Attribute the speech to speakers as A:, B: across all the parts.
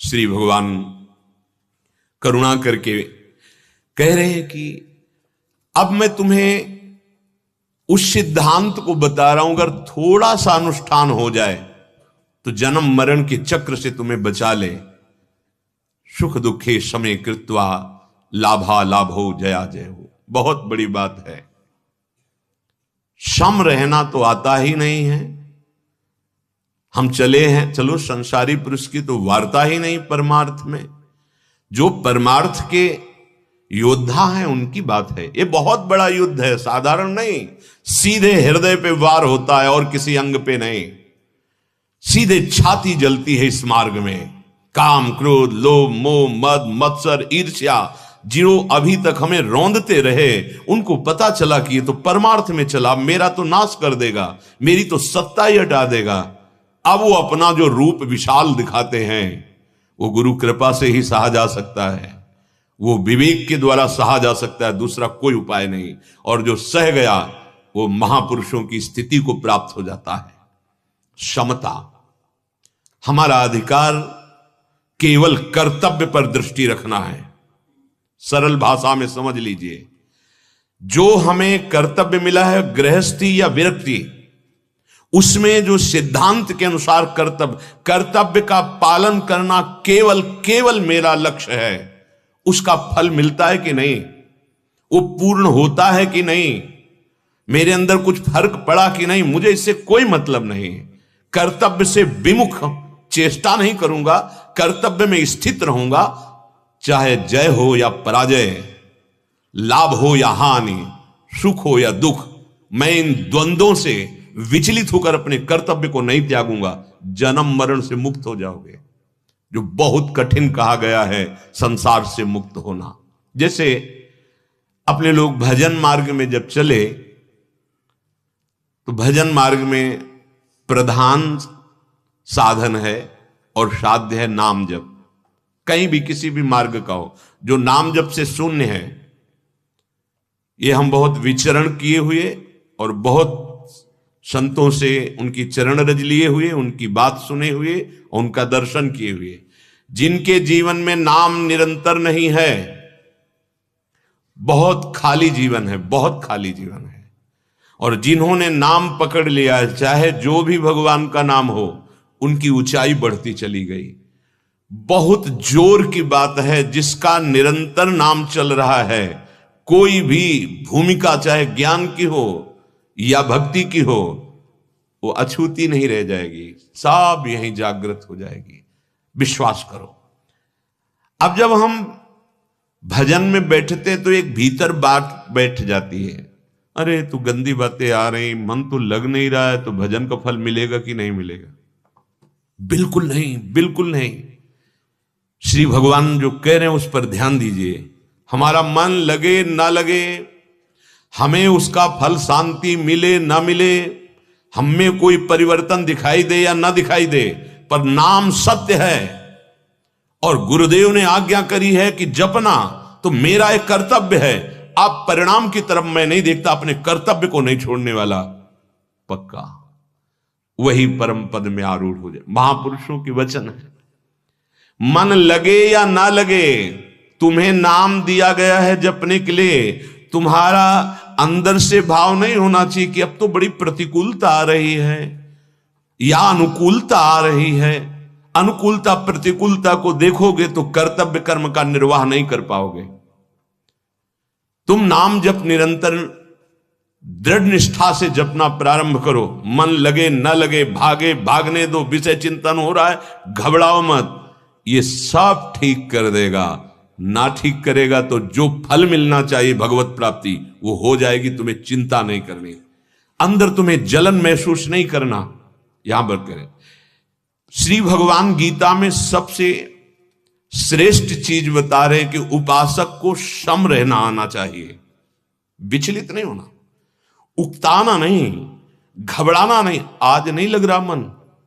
A: श्री भगवान करुणा करके कह रहे हैं कि अब मैं तुम्हें उस सिद्धांत को बता रहा हूं, अगर थोड़ा सा अनुष्ठान हो जाए तो जन्म मरण के चक्र से तुम्हें बचा ले। सुख दुखे समय कृत्वा लाभा लाभो जया जय हो। बहुत बड़ी बात है। सम रहना तो आता ही नहीं है। हम चले हैं, चलो संसारी पुरुष की तो वार्ता ही नहीं परमार्थ में। जो परमार्थ के योद्धा हैं उनकी बात है। ये बहुत बड़ा युद्ध है, साधारण नहीं। सीधे हृदय पे वार होता है और किसी अंग पे नहीं। सीधे छाती जलती है इस मार्ग में। काम क्रोध लोभ मोह मद मत्सर ईर्ष्या जो अभी तक हमें रौंदते रहे, उनको पता चला कि ये तो परमार्थ में चला, मेरा तो नाश कर देगा, मेरी तो सत्ता ही हटा देगा। अब वो अपना जो रूप विशाल दिखाते हैं वो गुरु कृपा से ही सहा जा सकता है, वो विवेक के द्वारा सहा जा सकता है, दूसरा कोई उपाय नहीं। और जो सह गया वो महापुरुषों की स्थिति को प्राप्त हो जाता है। समता, हमारा अधिकार केवल कर्तव्य पर दृष्टि रखना है। सरल भाषा में समझ लीजिए, जो हमें कर्तव्य मिला है गृहस्थी या विरक्ति, उसमें जो सिद्धांत के अनुसार कर्तव्य का पालन करना केवल मेरा लक्ष्य है, उसका फल मिलता है कि नहीं, वो पूर्ण होता है कि नहीं, मेरे अंदर कुछ फर्क पड़ा कि नहीं, मुझे इससे कोई मतलब नहीं। कर्तव्य से विमुख चेष्टा नहीं करूंगा, कर्तव्य में स्थित रहूंगा। चाहे जय हो या पराजय, लाभ हो या हानि, सुख हो या दुख, मैं इन द्वंद्वों से विचलित होकर अपने कर्तव्य को नहीं त्यागूंगा। जन्म मरण से मुक्त हो जाओगे, जो बहुत कठिन कहा गया है संसार से मुक्त होना। जैसे अपने लोग भजन मार्ग में जब चले तो भजन मार्ग में प्रधान साधन है और साध्य है नाम जप। कहीं भी किसी भी मार्ग का हो, जो नाम जप से शून्य है, ये हम बहुत विचरण किए हुए और बहुत संतों से उनकी चरण रज लिए हुए, उनकी बात सुने हुए और उनका दर्शन किए हुए, जिनके जीवन में नाम निरंतर नहीं है, बहुत खाली जीवन है, बहुत खाली जीवन है। और जिन्होंने नाम पकड़ लिया है, चाहे जो भी भगवान का नाम हो, उनकी ऊंचाई बढ़ती चली गई। बहुत जोर की बात है, जिसका निरंतर नाम चल रहा है, कोई भी भूमिका चाहे ज्ञान की हो या भक्ति की हो, वो अछूती नहीं रह जाएगी, सब यहीं जागृत हो जाएगी। विश्वास करो। अब जब हम भजन में बैठते तो एक भीतर बात बैठ जाती है, अरे तू गंदी बातें आ रही, मन तो लग नहीं रहा है, तो भजन का फल मिलेगा कि नहीं मिलेगा? बिल्कुल नहीं, बिल्कुल नहीं। श्री भगवान जो कह रहे हैं उस पर ध्यान दीजिए। हमारा मन लगे ना लगे, हमें उसका फल शांति मिले ना मिले, हमें कोई परिवर्तन दिखाई दे या ना दिखाई दे, पर नाम सत्य है और गुरुदेव ने आज्ञा करी है कि जपना तो मेरा एक कर्तव्य है। आप परिणाम की तरफ मैं नहीं देखता, अपने कर्तव्य को नहीं छोड़ने वाला, पक्का वही परम पद में आरूढ़ हो जाए। महापुरुषों की वचन है। मन लगे या ना लगे, तुम्हें नाम दिया गया है जपने के लिए। तुम्हारा अंदर से भाव नहीं होना चाहिए कि अब तो बड़ी प्रतिकूलता आ रही है या अनुकूलता आ रही है। अनुकूलता प्रतिकूलता को देखोगे तो कर्तव्य कर्म का निर्वाह नहीं कर पाओगे। तुम नाम जप निरंतर दृढ़ निष्ठा से जपना प्रारंभ करो। मन लगे न लगे, भागे भागने दो, विषय चिंतन हो रहा है, घबराओ मत, ये सब ठीक कर देगा। ना ठीक करेगा तो जो फल मिलना चाहिए भगवत प्राप्ति, वो हो जाएगी। तुम्हें चिंता नहीं करनी, अंदर तुम्हें जलन महसूस नहीं करना। यहां पर करें, श्री भगवान गीता में सबसे श्रेष्ठ चीज बता रहे कि उपासक को सम रहना आना चाहिए, विचलित नहीं होना, उकताना नहीं, घबराना नहीं। आज नहीं लग रहा मन,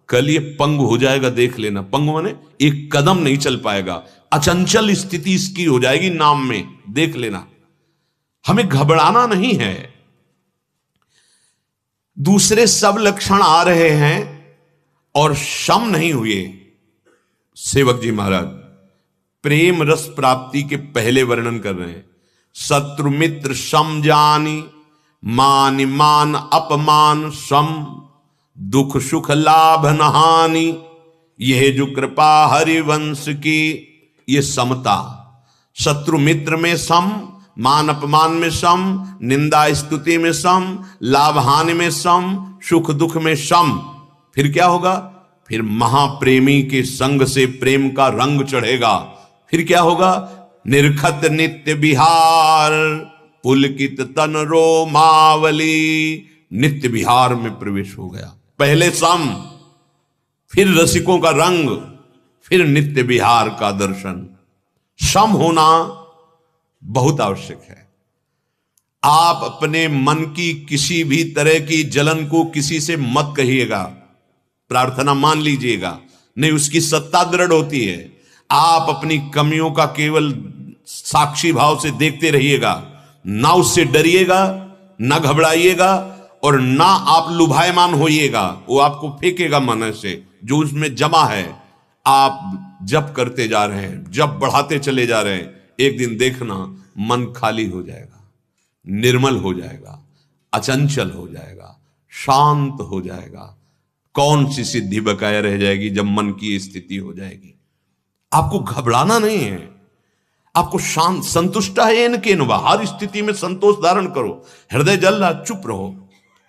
A: कल ये पंगु हो जाएगा, देख लेना। पंगु माने एक कदम नहीं चल पाएगा, अचंचल स्थिति इसकी हो जाएगी नाम में, देख लेना। हमें घबराना नहीं है। दूसरे सब लक्षण आ रहे हैं और सम नहीं हुए, सेवक जी महाराज प्रेम रस प्राप्ति के पहले वर्णन कर रहे हैं। शत्रु मित्र सम जानी, मान मान अपमान सम, दुख सुख लाभ न हानि, यह जो कृपा हरिवंश की, ये समता। शत्रु मित्र में सम, मान अपमान में सम, निंदा स्तुति में सम, लाभ हानि में सम, सुख दुख में सम। फिर क्या होगा? फिर महाप्रेमी के संग से प्रेम का रंग चढ़ेगा। फिर क्या होगा? निर्खत नित्य विहार, पुलकित तन रोमावली, नित्य विहार में प्रवेश हो गया। पहले सम, फिर रसिकों का रंग, फिर नित्य विहार का दर्शन। सम होना बहुत आवश्यक है। आप अपने मन की किसी भी तरह की जलन को किसी से मत कहिएगा, प्रार्थना मान लीजिएगा, नहीं उसकी सत्ता दृढ़ होती है। आप अपनी कमियों का केवल साक्षी भाव से देखते रहिएगा, ना उससे डरिएगा, ना घबराइएगा और ना आप लुभायमान होइएगा। वो आपको फेंकेगा मन से जो उसमें जमा है। आप जप करते जा रहे हैं, जप बढ़ाते चले जा रहे हैं, एक दिन देखना मन खाली हो जाएगा, निर्मल हो जाएगा, अचंचल हो जाएगा, शांत हो जाएगा। कौन सी सिद्धि बकाया रह जाएगी जब मन की स्थिति हो जाएगी। आपको घबराना नहीं है, आपको शांत संतुष्ट है इनके हर स्थिति में संतोष धारण करो। हृदय जल रहा, चुप रहो,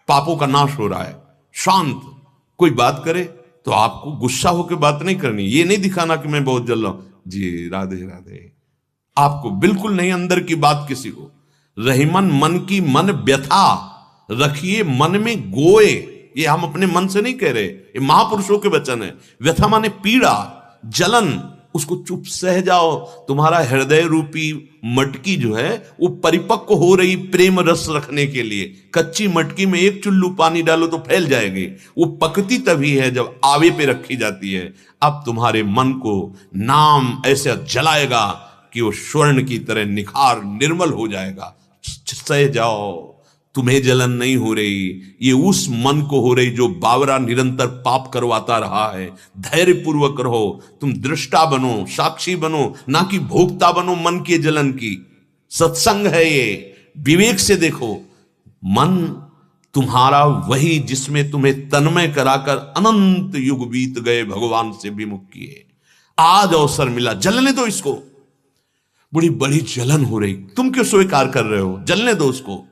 A: पापों का नाश हो रहा है, शांत। कोई बात करे तो आपको गुस्सा होकर बात नहीं करनी, ये नहीं दिखाना कि मैं बहुत जल रहा हूं। जी राधे राधे, आपको बिल्कुल नहीं अंदर की बात किसी को। रहीमन मन की मन व्यथा रखिए, मन में गोए। ये हम अपने मन से नहीं कह रहे, ये महापुरुषों के वचन है। व्यथा माने पीड़ा, जलन, उसको चुप सह जाओ। तुम्हारा हृदय रूपी मटकी जो है वो परिपक्व हो रही प्रेम रस रखने के लिए। कच्ची मटकी में एक चुल्लू पानी डालो तो फैल जाएगी, वो पकती तभी है जब आवे पे रखी जाती है। अब तुम्हारे मन को नाम ऐसे जलाएगा कि वो स्वर्ण की तरह निखार निर्मल हो जाएगा। सह जाओ, तुम्हें जलन नहीं हो रही, ये उस मन को हो रही जो बावरा निरंतर पाप करवाता रहा है। धैर्य पूर्वक रहो, तुम दृष्टा बनो, साक्षी बनो, ना कि भोक्ता बनो मन की जलन की। सत्संग है ये, विवेक से देखो। मन तुम्हारा वही जिसमें तुम्हें तन्मय कराकर अनंत युग बीत गए भगवान से विमुख किए। आज अवसर मिला, जलने दो इसको। बड़ी बड़ी जलन हो रही, तुम क्यों स्वीकार कर रहे हो? जलने दो उसको।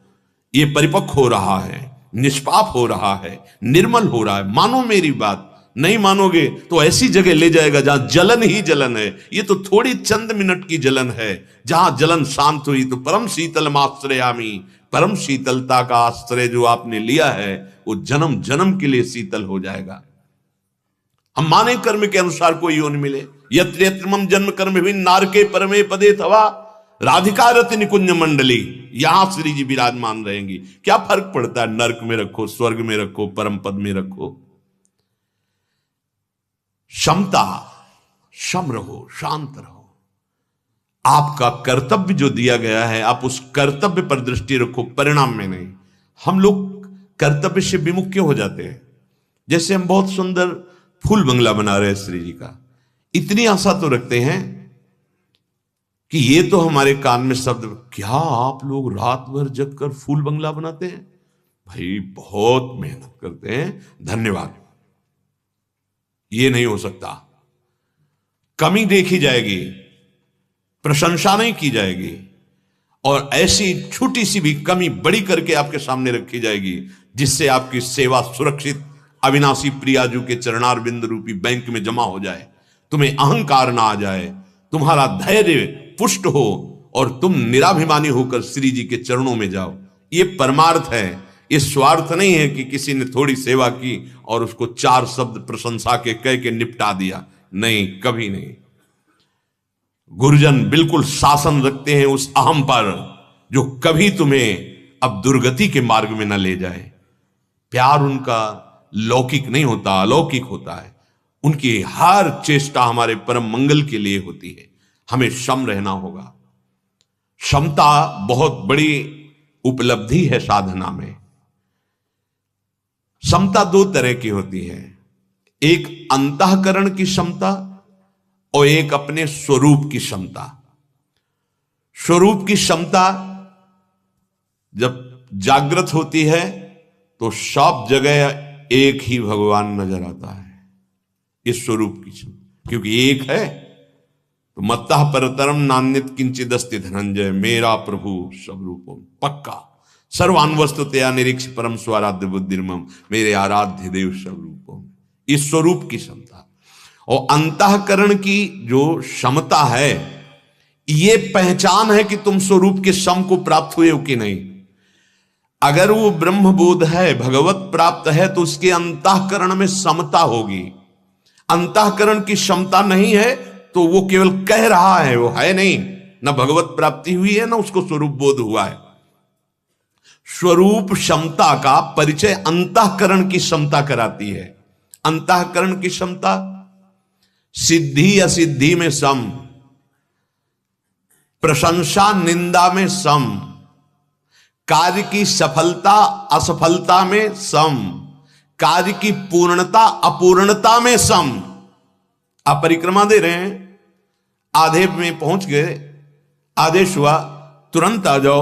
A: ये परिपक्व हो रहा है, निष्पाप हो रहा है, निर्मल हो रहा है। मानो मेरी बात, नहीं मानोगे तो ऐसी जगह ले जाएगा जहां जलन ही जलन है। ये तो थोड़ी चंद मिनट की जलन है। जहां जलन शांत हुई तो परम शीतल आश्रयामी, परम शीतलता का आश्रय जो आपने लिया है वो जन्म जन्म के लिए शीतल हो जाएगा। हम माने कर्म के अनुसार कोई योनि मिले। यत्र यत्र मम जन्म कर्म भी नारके परमे पदे थवा, राधिका रति निकुंज मंडली, यहां श्री जी विराजमान रहेंगी। क्या फर्क पड़ता है, नरक में रखो, स्वर्ग में रखो, परम पद में रखो। क्षमता, सम रहो, शांत रहो। आपका कर्तव्य जो दिया गया है, आप उस कर्तव्य पर दृष्टि रखो, परिणाम में नहीं। हम लोग कर्तव्य से विमुख क्यों हो जाते हैं? जैसे हम बहुत सुंदर फूल बंगला बना रहे हैं श्री जी का, इतनी आशा तो रखते हैं कि ये तो हमारे कान में शब्द, क्या आप लोग रात भर जग कर फूल बंगला बनाते हैं? भाई बहुत मेहनत करते हैं, धन्यवाद। ये नहीं हो सकता। कमी देखी जाएगी, प्रशंसा नहीं की जाएगी, और ऐसी छोटी सी भी कमी बड़ी करके आपके सामने रखी जाएगी जिससे आपकी सेवा सुरक्षित अविनाशी प्रियाजू के चरणार बिंद रूपी बैंक में जमा हो जाए। तुम्हें अहंकार ना आ जाए, तुम्हारा धैर्य पुष्ट हो और तुम निराभिमानी होकर श्री जी के चरणों में जाओ। ये परमार्थ है, ये स्वार्थ नहीं है कि किसी ने थोड़ी सेवा की और उसको चार शब्द प्रशंसा के कह के निपटा दिया। नहीं, कभी नहीं। गुरुजन बिल्कुल शासन रखते हैं उस अहम पर जो कभी तुम्हें अब दुर्गति के मार्ग में न ले जाए। प्यार उनका लौकिक नहीं होता, अलौकिक होता है। उनकी हर चेष्टा हमारे परम मंगल के लिए होती है। हमें सम रहना होगा। क्षमता बहुत बड़ी उपलब्धि है साधना में। क्षमता दो तरह की होती है, एक अंतःकरण की क्षमता और एक अपने स्वरूप की क्षमता। स्वरूप की क्षमता जब जागृत होती है तो सब जगह एक ही भगवान नजर आता है, इस स्वरूप की क्षमता, क्योंकि एक है। तो मत्तः परतरम नान्यत किंचिद अस्ति धनंजय, मेरा प्रभु सब रूपम, पक्का सर्वान वस्तुतया निरीक्ष परम स्वाराध्य बुद्धिर्मम, मेरे आराध्य देव सब रूपम, इस स्वरूप की क्षमता। और अंतःकरण की जो क्षमता है, ये पहचान है कि तुम स्वरूप के सम को प्राप्त हुए हो कि नहीं। अगर वो ब्रह्मबोध है, भगवत प्राप्त है, तो उसके अंतःकरण में समता होगी। अंतःकरण की क्षमता नहीं है तो वो केवल कह रहा है, वो है नहीं, ना भगवत प्राप्ति हुई है ना उसको स्वरूप बोध हुआ है। स्वरूप क्षमता का परिचय अंतःकरण की क्षमता कराती है। अंतःकरण की क्षमता सिद्धि असिद्धि में सम, प्रशंसा निंदा में सम, कार्य की सफलता असफलता में सम, कार्य की पूर्णता अपूर्णता में सम। आप परिक्रमा दे रहे हैं, आधे में पहुंच गए, आदेश हुआ तुरंत आ जाओ,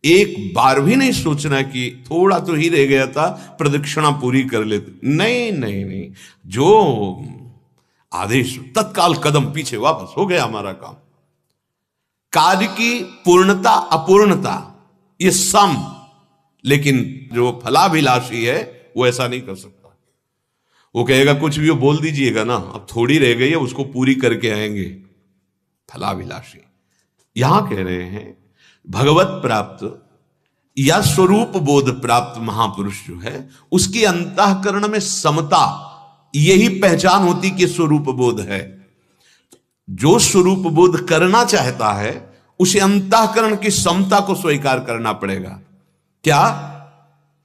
A: एक बार भी नहीं सोचना कि थोड़ा तो ही रह गया था, प्रदक्षिणा पूरी कर लेते। नहीं नहीं नहीं, जो आदेश तत्काल कदम पीछे वापस, हो गया हमारा काम। कार्य की पूर्णता अपूर्णता ये सम, लेकिन जो फलाभिलाषी है वो ऐसा नहीं कर सकता। वो कहेगा कुछ भी वो बोल दीजिएगा ना, अब थोड़ी रह गई है, उसको पूरी करके आएंगे। फलाभिलाषी यहां कह रहे हैं भगवत प्राप्त या स्वरूप बोध प्राप्त महापुरुष जो है, उसकी अंतःकरण में समता, यही पहचान होती कि स्वरूप बोध है। जो स्वरूप बोध करना चाहता है उसे अंतःकरण की समता को स्वीकार करना पड़ेगा। क्या?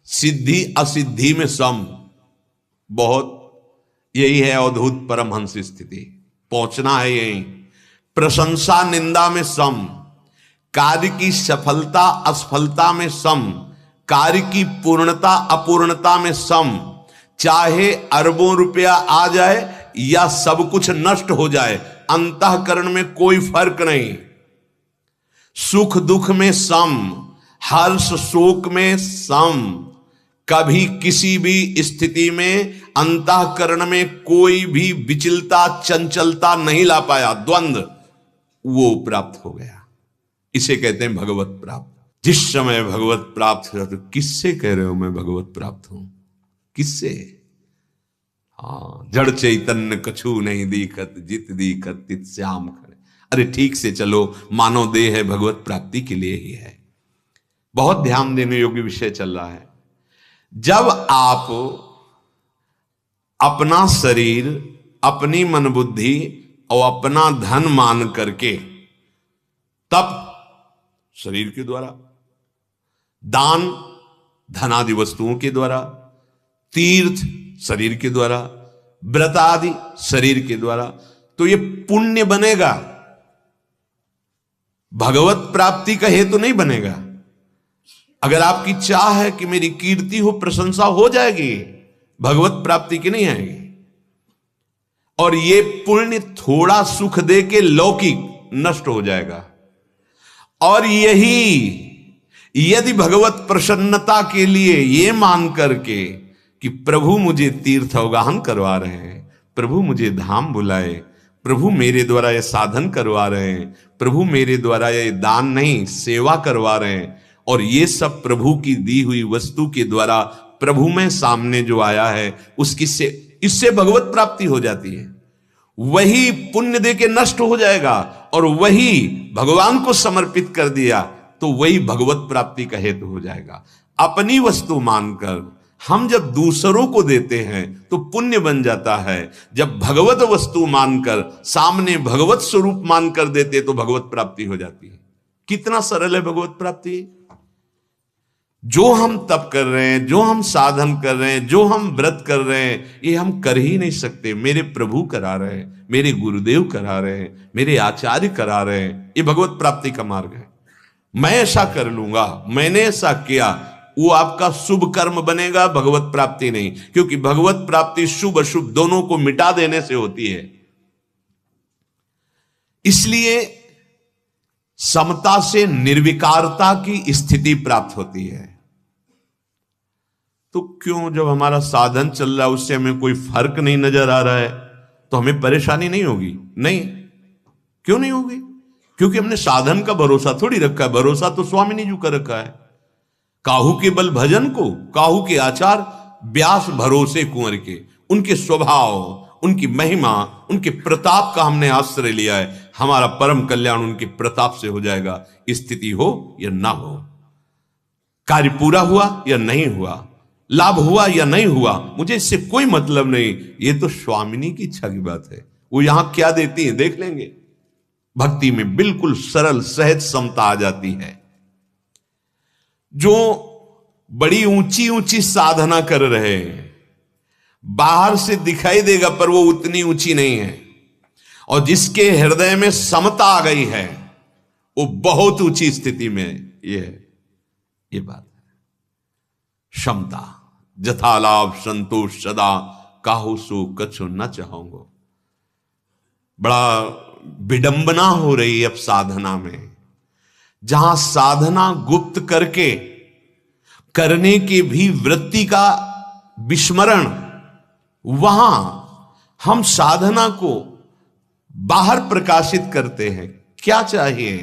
A: सिद्धि असिद्धि में सम। बहुत, यही है अवधूत परमहंस स्थिति, पहुंचना है यही। प्रशंसा निंदा में सम, कार्य की सफलता असफलता में सम, कार्य की पूर्णता अपूर्णता में सम। चाहे अरबों रुपया आ जाए या सब कुछ नष्ट हो जाए, अंतःकरण में कोई फर्क नहीं। सुख दुख में सम, हर्ष शोक में सम। कभी किसी भी स्थिति में अंतःकरण में कोई भी विचलता चंचलता नहीं ला पाया, द्वंद्व, वो प्राप्त हो गया। इसे कहते हैं भगवत प्राप्त। जिस समय भगवत प्राप्त हो, तो किससे कह रहे हो मैं भगवत प्राप्त हूं? किससे? हाँ, जड़ चैतन्य कछु नहीं दीखत, जित दीखत तित श्याम खड़े। अरे ठीक से चलो, मानव देह है, भगवत प्राप्ति के लिए ही है। बहुत ध्यान देने योग्य विषय चल रहा है। जब आप अपना शरीर, अपनी मन बुद्धि और अपना धन मान करके, तब शरीर के द्वारा, दान धनादि वस्तुओं के द्वारा, तीर्थ शरीर के द्वारा, व्रत आदि शरीर के द्वारा, तो ये पुण्य बनेगा, भगवत प्राप्ति का हेतु नहीं बनेगा। अगर आपकी चाह है कि मेरी कीर्ति हो, प्रशंसा हो जाएगी, भगवत प्राप्ति की नहीं आएगी। और ये पुण्य थोड़ा सुख दे के लौकिक नष्ट हो जाएगा। और यही यदि भगवत प्रसन्नता के लिए ये मान करके कि प्रभु मुझे तीर्थ अवगाहन करवा रहे हैं, प्रभु मुझे धाम बुलाए, प्रभु मेरे द्वारा ये साधन करवा रहे हैं, प्रभु मेरे द्वारा ये दान नहीं सेवा करवा रहे हैं, और ये सब प्रभु की दी हुई वस्तु के द्वारा प्रभु में सामने जो आया है उसकी से, इससे भगवत प्राप्ति हो जाती है। वही पुण्य दे के नष्ट हो जाएगा, और वही भगवान को समर्पित कर दिया तो वही भगवत प्राप्ति का हेतु हो जाएगा। अपनी वस्तु मानकर हम जब दूसरों को देते हैं तो पुण्य बन जाता है। जब भगवत वस्तु मानकर, सामने भगवत स्वरूप मानकर देते तो भगवत प्राप्ति हो जाती है। कितना सरल है भगवत प्राप्ति। जो हम तप कर रहे हैं, जो हम साधन कर रहे हैं, जो हम व्रत कर रहे हैं, ये हम कर ही नहीं सकते। मेरे प्रभु करा रहे हैं, मेरे गुरुदेव करा रहे हैं, मेरे आचार्य करा रहे हैं। ये भगवत प्राप्ति का मार्ग है। मैं ऐसा कर लूंगा, मैंने ऐसा किया, वो आपका शुभ कर्म बनेगा, भगवत प्राप्ति नहीं। क्योंकि भगवत प्राप्ति शुभ अशुभ दोनों को मिटा देने से होती है। इसलिए समता से निर्विकारता की स्थिति प्राप्त होती है। तो क्यों, जब हमारा साधन चल रहा है उससे हमें कोई फर्क नहीं नजर आ रहा है तो हमें परेशानी नहीं होगी? नहीं। क्यों नहीं होगी? क्योंकि हमने साधन का भरोसा थोड़ी रखा है। भरोसा तो स्वामिनी जी का रखा है। काहू के बल भजन को, काहू के आचार, व्यास भरोसे कुंवर के। उनके स्वभाव, उनकी महिमा, उनके प्रताप का हमने आश्रय लिया है। हमारा परम कल्याण उनके प्रताप से हो जाएगा, स्थिति हो या ना हो, कार्य पूरा हुआ या नहीं हुआ, लाभ हुआ या नहीं हुआ, मुझे इससे कोई मतलब नहीं। ये तो स्वामिनी की इच्छा की बात है। वो यहां क्या देती है देख लेंगे। भक्ति में बिल्कुल सरल सहज समता आ जाती है। जो बड़ी ऊंची ऊंची साधना कर रहे हैं, बाहर से दिखाई देगा पर वो उतनी ऊंची नहीं है। और जिसके हृदय में समता आ गई है वो बहुत ऊंची स्थिति में ये बात है। क्षमता जथा लाभ संतोष सदा, काहू सो कछु न चाहूंगो। बड़ा विडंबना हो रही है अब साधना में। जहां साधना गुप्त करके करने की भी वृत्ति का विस्मरण, वहां हम साधना को बाहर प्रकाशित करते हैं। क्या चाहिए,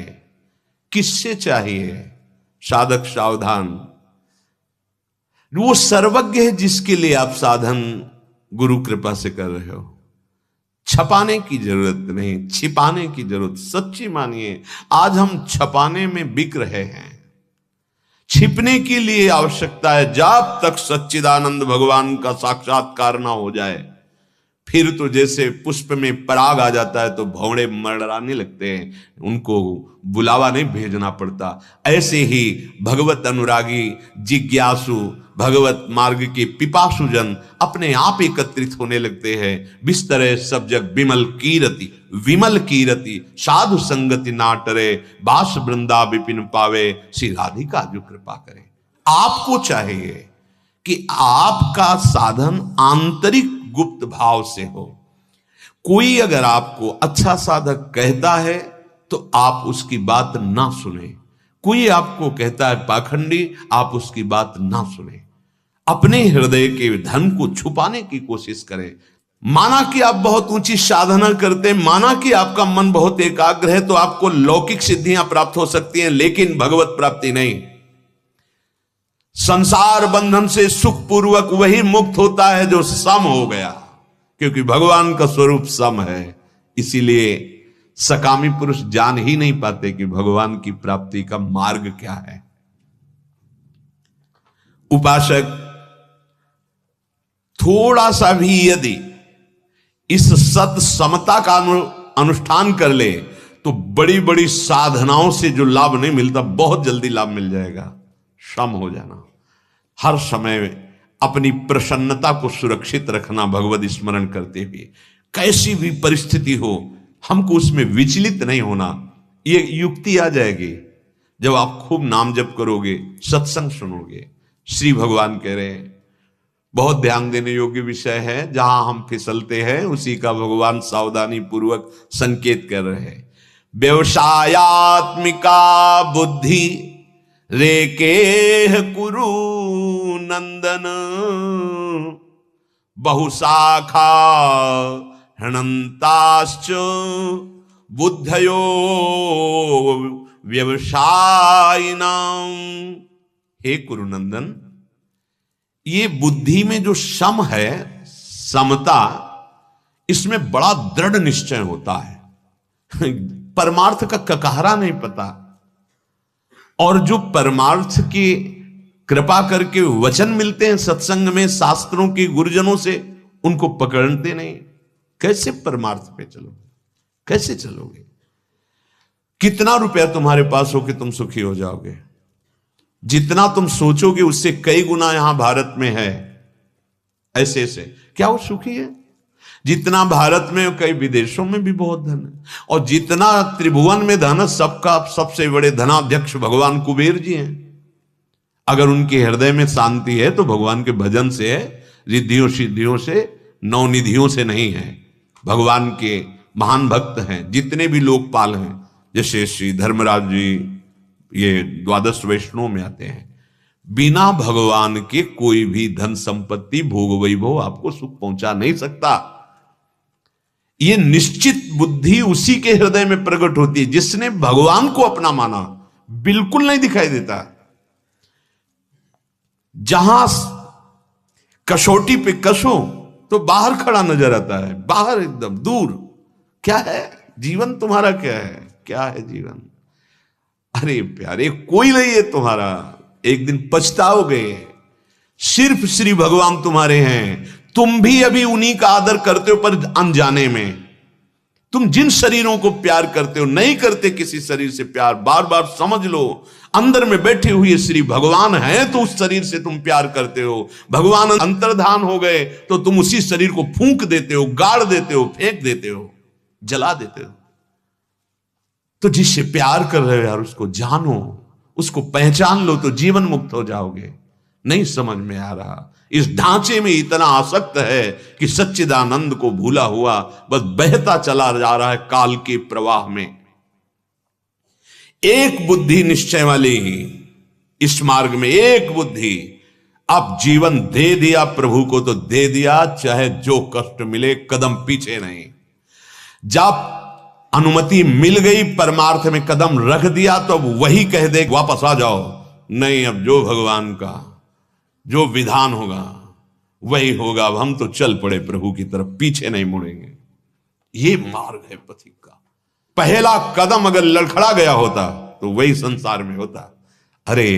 A: किससे चाहिए? साधक सावधान। वो सर्वज्ञ है जिसके लिए आप साधन गुरु कृपा से कर रहे हो। छपाने की जरूरत नहीं, छिपाने की जरूरत। सच्ची मानिए, आज हम छपाने में बिक रहे हैं। छिपने के लिए आवश्यकता है। जब तक सच्चिदानंद भगवान का साक्षात्कार ना हो जाए, फिर तो जैसे पुष्प में पराग आ जाता है तो भौंड़े मरड़ाने लगते हैं, उनको बुलावा नहीं भेजना पड़ता। ऐसे ही भगवत अनुरागी जिज्ञासु, भगवत मार्ग के पिपासु जन अपने आप एकत्रित होने लगते हैं। बिस्तरे सब जग विमल कीरति साधु संगति ना टरे, बास वृंदा विपिन पावे, श्री राधिका जो कृपा करे। आपको चाहिए कि आपका साधन आंतरिक गुप्त भाव से हो। कोई अगर आपको अच्छा साधक कहता है तो आप उसकी बात ना सुने। कोई आपको कहता है पाखंडी, आप उसकी बात ना सुने। अपने हृदय के धन को छुपाने की कोशिश करें। माना कि आप बहुत ऊंची साधना करते हैं, माना कि आपका मन बहुत एकाग्र है, तो आपको लौकिक सिद्धियां प्राप्त हो सकती हैं, लेकिन भगवत प्राप्ति नहीं। संसार बंधन से सुखपूर्वक वही मुक्त होता है जो सम हो गया, क्योंकि भगवान का स्वरूप सम है। इसीलिए सकामी पुरुष जान ही नहीं पाते कि भगवान की प्राप्ति का मार्ग क्या है। उपासक थोड़ा सा भी यदि इस सत समता का अनुष्ठान कर ले तो बड़ी बड़ी साधनाओं से जो लाभ नहीं मिलता, बहुत जल्दी लाभ मिल जाएगा। सम हो जाना, हर समय अपनी प्रसन्नता को सुरक्षित रखना, भगवत स्मरण करते हुए कैसी भी परिस्थिति हो हमको उसमें विचलित नहीं होना। ये युक्ति आ जाएगी जब आप खूब नाम जप करोगे, सत्संग सुनोगे। श्री भगवान कह रहे हैं, बहुत ध्यान देने योग्य विषय है। जहां हम फिसलते हैं उसी का भगवान सावधानी पूर्वक संकेत कर रहे हैं। व्यवसायात्मिका बुद्धि रेके कुरु नंदन, बहुशाखा हृणंताश्च बुद्धयो व्यवसायिनां। हे कुरुनंदन, ये बुद्धि में जो सम है, समता, इसमें बड़ा दृढ़ निश्चय होता है। परमार्थ का ककहरा नहीं पता। और जो परमार्थ की कृपा करके वचन मिलते हैं सत्संग में, शास्त्रों के गुरुजनों से, उनको पकड़ते नहीं। कैसे परमार्थ पे चलोगे? कैसे चलोगे? कितना रुपया तुम्हारे पास हो कि तुम सुखी हो जाओगे? जितना तुम सोचोगे उससे कई गुना यहां भारत में है। ऐसे ऐसे क्या वो सुखी है? जितना भारत में, कई विदेशों में भी बहुत धन है। और जितना त्रिभुवन में धन है, सबका सबसे बड़े धनाध्यक्ष भगवान कुबेर जी हैं। अगर उनके हृदय में शांति है तो भगवान के भजन से है, रिद्धियों सिद्धियों से, नवनिधियों से नहीं है। भगवान के महान भक्त हैं, जितने भी लोकपाल हैं, जैसे श्री धर्मराज जी, ये द्वादश वैष्णव में आते हैं, बिना भगवान के कोई भी धन संपत्ति भोग वैभव आपको सुख पहुंचा नहीं सकता। ये निश्चित बुद्धि उसी के हृदय में प्रकट होती है जिसने भगवान को अपना माना। बिल्कुल नहीं दिखाई देता। जहां कसौटी पे कसो तो बाहर खड़ा नजर आता है, बाहर एकदम दूर। क्या है जीवन तुम्हारा, क्या है, क्या है जीवन? अरे प्यारे, कोई नहीं है तुम्हारा, एक दिन पछताओगे। सिर्फ श्री भगवान तुम्हारे हैं। तुम भी अभी उन्हीं का आदर करते हो, पर अनजाने में। तुम जिन शरीरों को प्यार करते हो, नहीं करते किसी शरीर से प्यार। बार बार समझ लो, अंदर में बैठे हुए श्री भगवान हैं तो उस शरीर से तुम प्यार करते हो। भगवान अंतर्धान हो गए तो तुम उसी शरीर को फूंक देते हो, गाड़ देते हो, फेंक देते हो, जला देते हो। तो जिससे प्यार कर रहे हो यार, उसको जानो, उसको पहचान लो, तो जीवन मुक्त हो जाओगे। नहीं समझ में आ रहा, इस ढांचे में इतना आसक्त है कि सच्चिदानंद को भूला हुआ बस बहता चला जा रहा है काल के प्रवाह में। एक बुद्धि निश्चय वाली ही इस मार्ग में, एक बुद्धि। अब जीवन दे दिया प्रभु को तो दे दिया, चाहे जो कष्ट मिले, कदम पीछे नहीं। जब अनुमति मिल गई परमार्थ में कदम रख दिया, तो अब वही कह दे वापस आ जाओ। नहीं, अब जो भगवान का जो विधान होगा वही होगा। अब हम तो चल पड़े प्रभु की तरफ, पीछे नहीं मुड़ेंगे। ये मार्ग है पथिक का। पहला कदम अगर लड़खड़ा गया होता तो वही संसार में होता। अरे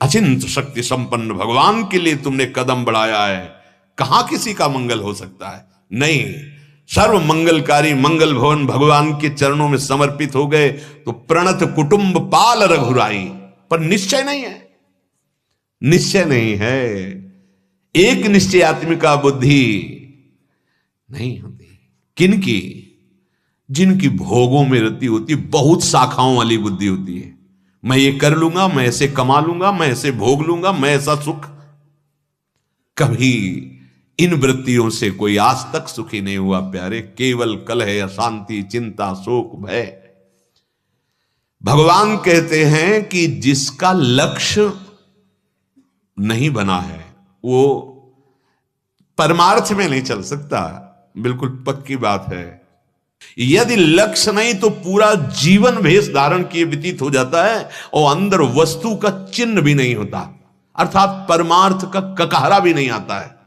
A: अचिंत शक्ति संपन्न भगवान के लिए तुमने कदम बढ़ाया है, कहां किसी का मंगल हो सकता है? नहीं, सर्व मंगलकारी मंगल भवन भगवान के चरणों में समर्पित हो गए तो प्रणत कुटुंब पाल रघुराई। पर निश्चय नहीं है, निश्चय नहीं है। एक निश्चयात्मिका बुद्धि नहीं होती। किनकी? जिनकी भोगों में रति होती, बहुत शाखाओं वाली बुद्धि होती है। मैं ये कर लूंगा, मैं ऐसे कमा लूंगा, मैं ऐसे भोग लूंगा, मैं ऐसा सुख। कभी इन वृत्तियों से कोई आज तक सुखी नहीं हुआ प्यारे। केवल कलह, अशांति, चिंता, शोक, भय। भगवान कहते हैं कि जिसका लक्ष्य नहीं बना है वो परमार्थ में नहीं चल सकता। बिल्कुल पक्की बात है। यदि लक्ष्य नहीं तो पूरा जीवन भेष धारण किए व्यतीत हो जाता है और अंदर वस्तु का चिन्ह भी नहीं होता, अर्थात परमार्थ का ककहरा भी नहीं आता है।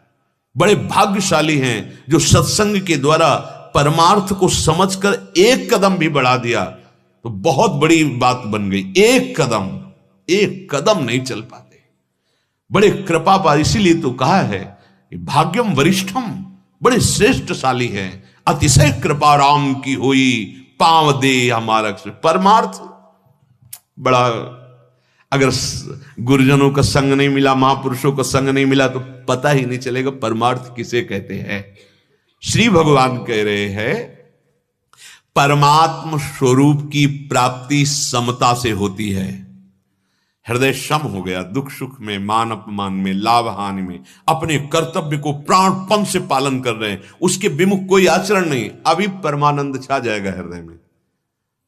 A: बड़े भाग्यशाली हैं जो सत्संग के द्वारा परमार्थ को समझकर एक कदम भी बढ़ा दिया तो बहुत बड़ी बात बन गई। एक कदम नहीं चल पाते। बड़े कृपा पर, इसीलिए तो कहा है कि भाग्यम वरिष्ठम, बड़े श्रेष्ठशाली है। अतिशय कृपा राम की हुई, पांव दे हमारा। परमार्थ बड़ा, अगर गुरुजनों का संग नहीं मिला, महापुरुषों का संग नहीं मिला तो पता ही नहीं चलेगा परमार्थ किसे कहते हैं। श्री भगवान कह रहे हैं परमात्म स्वरूप की प्राप्ति समता से होती है। हृदय सम हो गया, दुख सुख में, मान अपमान में, लाभ हानि में, अपने कर्तव्य को प्राणपण से पालन कर रहे हैं, उसके विमुख कोई आचरण नहीं। अभी परमानंद छा जाएगा हृदय में।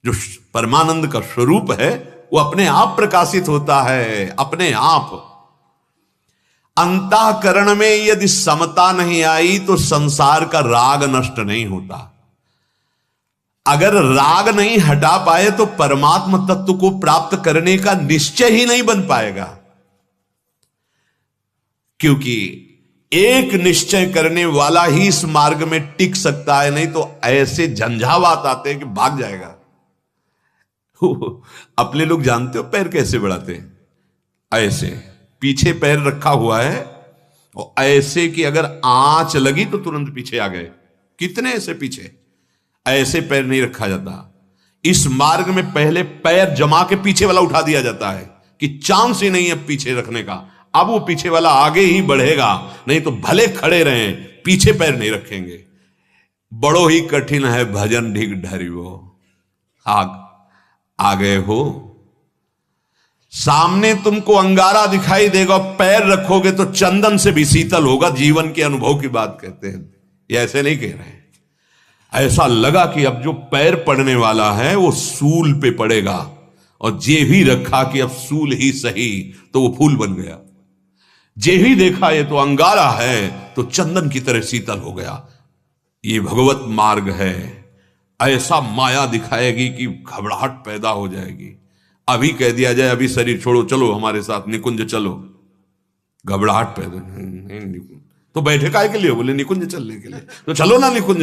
A: जो परमानंद का स्वरूप है वो अपने आप प्रकाशित होता है, अपने आप। अंतःकरण में यदि समता नहीं आई तो संसार का राग नष्ट नहीं होता। अगर राग नहीं हटा पाए तो परमात्म तत्व को प्राप्त करने का निश्चय ही नहीं बन पाएगा। क्योंकि एक निश्चय करने वाला ही इस मार्ग में टिक सकता है, नहीं तो ऐसे झंझावात आते हैं कि भाग जाएगा। अपने लोग जानते हो पैर कैसे बढ़ाते हैं? ऐसे पीछे पैर रखा हुआ है और ऐसे कि अगर आंच लगी तो तुरंत पीछे आ गए। कितने ऐसे पीछे, ऐसे पैर नहीं रखा जाता। इस मार्ग में पहले पैर जमा के पीछे वाला उठा दिया जाता है कि चांस ही नहीं है पीछे रखने का। अब वो पीछे वाला आगे ही बढ़ेगा, नहीं तो भले खड़े रहें, पीछे पैर नहीं रखेंगे। बड़ो ही कठिन है भजन ढीक ढरिवो। आ गए हो, सामने तुमको अंगारा दिखाई देगा, पैर रखोगे तो चंदन से भी शीतल होगा। जीवन के अनुभव की बात कहते हैं, ये ऐसे नहीं कह रहे हैं। ऐसा लगा कि अब जो पैर पड़ने वाला है वो सूल पे पड़ेगा, और जे ही रखा कि अब सूल ही सही, तो वो फूल बन गया। जे ही देखा ये तो अंगारा है, तो चंदन की तरह शीतल हो गया। ये भगवत मार्ग है। ऐसा माया दिखाएगी कि घबराहट पैदा हो जाएगी। अभी कह दिया जाए अभी शरीर छोड़ो, चलो हमारे साथ निकुंज चलो, घबराहट पैदा नहीं। तो बैठे काहे के लिए? बोले निकुंज चलने के लिए। तो चलो ना निकुंज।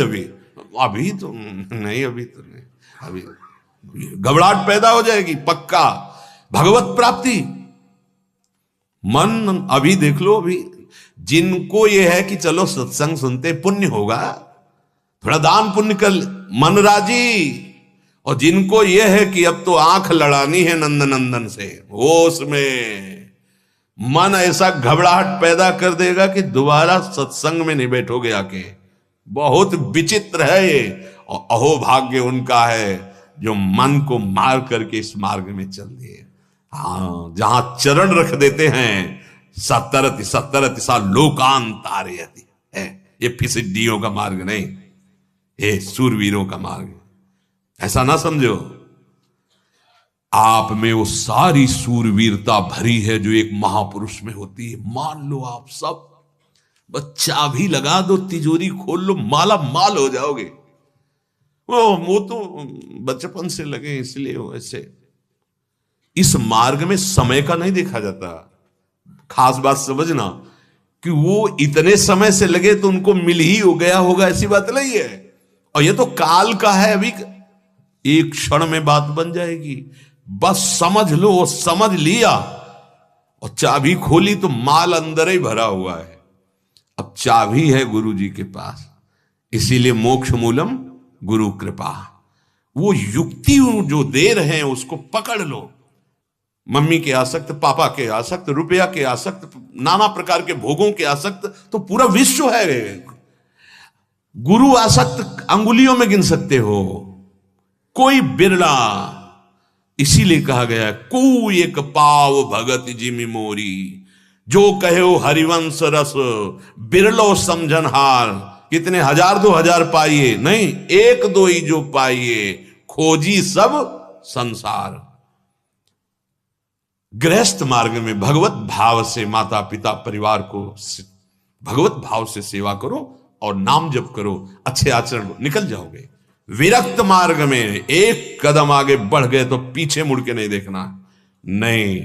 A: अभी तो नहीं, अभी तो नहीं, अभी घबराहट पैदा हो जाएगी पक्का। भगवत प्राप्ति मन अभी देख लो। अभी जिनको यह है कि चलो सत्संग सुनते पुण्य होगा, थोड़ा दान पुण्य कर, मन राजी। और जिनको यह है कि अब तो आंख लड़ानी है नंदन से, वो उसमें मन ऐसा घबराहट पैदा कर देगा कि दोबारा सत्संग में नहीं बैठोगे आके। बहुत विचित्र है ये। और अहोभाग्य उनका है जो मन को मार करके इस मार्ग में चल दिए। हाँ, जहां चरण रख देते हैं, सतरति सतरति सा लोकांतारयति है। ये फिसिड्डियों का मार्ग नहीं, ये सूरवीरों का मार्ग। ऐसा ना समझो। आप में वो सारी सूरवीरता भरी है जो एक महापुरुष में होती है। मान लो आप सब बच्चा भी लगा दो, तिजोरी खोल लो, माला माल हो जाओगे। वो तो बचपन से लगे इसलिए वैसे। इस मार्ग में समय का नहीं देखा जाता। खास बात समझना कि वो इतने समय से लगे तो उनको मिल ही हो गया होगा, ऐसी बात नहीं है। और ये तो काल का है, अभी एक क्षण में बात बन जाएगी। बस समझ लो, समझ लिया और चाबी खोली तो माल अंदर ही भरा हुआ है। अब चाबी है गुरु जी के पास, इसीलिए मोक्ष मूलम गुरु कृपा। वो युक्ति जो दे रहे हैं उसको पकड़ लो। मम्मी के आसक्त, पापा के आसक्त, रुपया के आसक्त, नाना प्रकार के भोगों के आसक्त तो पूरा विश्व है। गुरु आसक्त अंगुलियों में गिन सकते हो, कोई बिरला। इसीलिए कहा गया को एक पाव भगत जिमि मोरी, जो कहो हरिवंश रस बिरलो समझन हार। कितने 1000 2000 पाइए नहीं, एक दो ही जो पाइए, खोजी सब संसार। गृहस्थ मार्ग में भगवत भाव से माता पिता परिवार को भगवत भाव से सेवा करो और नाम जप करो, अच्छे आचरण को निकल जाओगे। विरक्त मार्ग में एक कदम आगे बढ़ गए तो पीछे मुड़ के नहीं देखना। नहीं,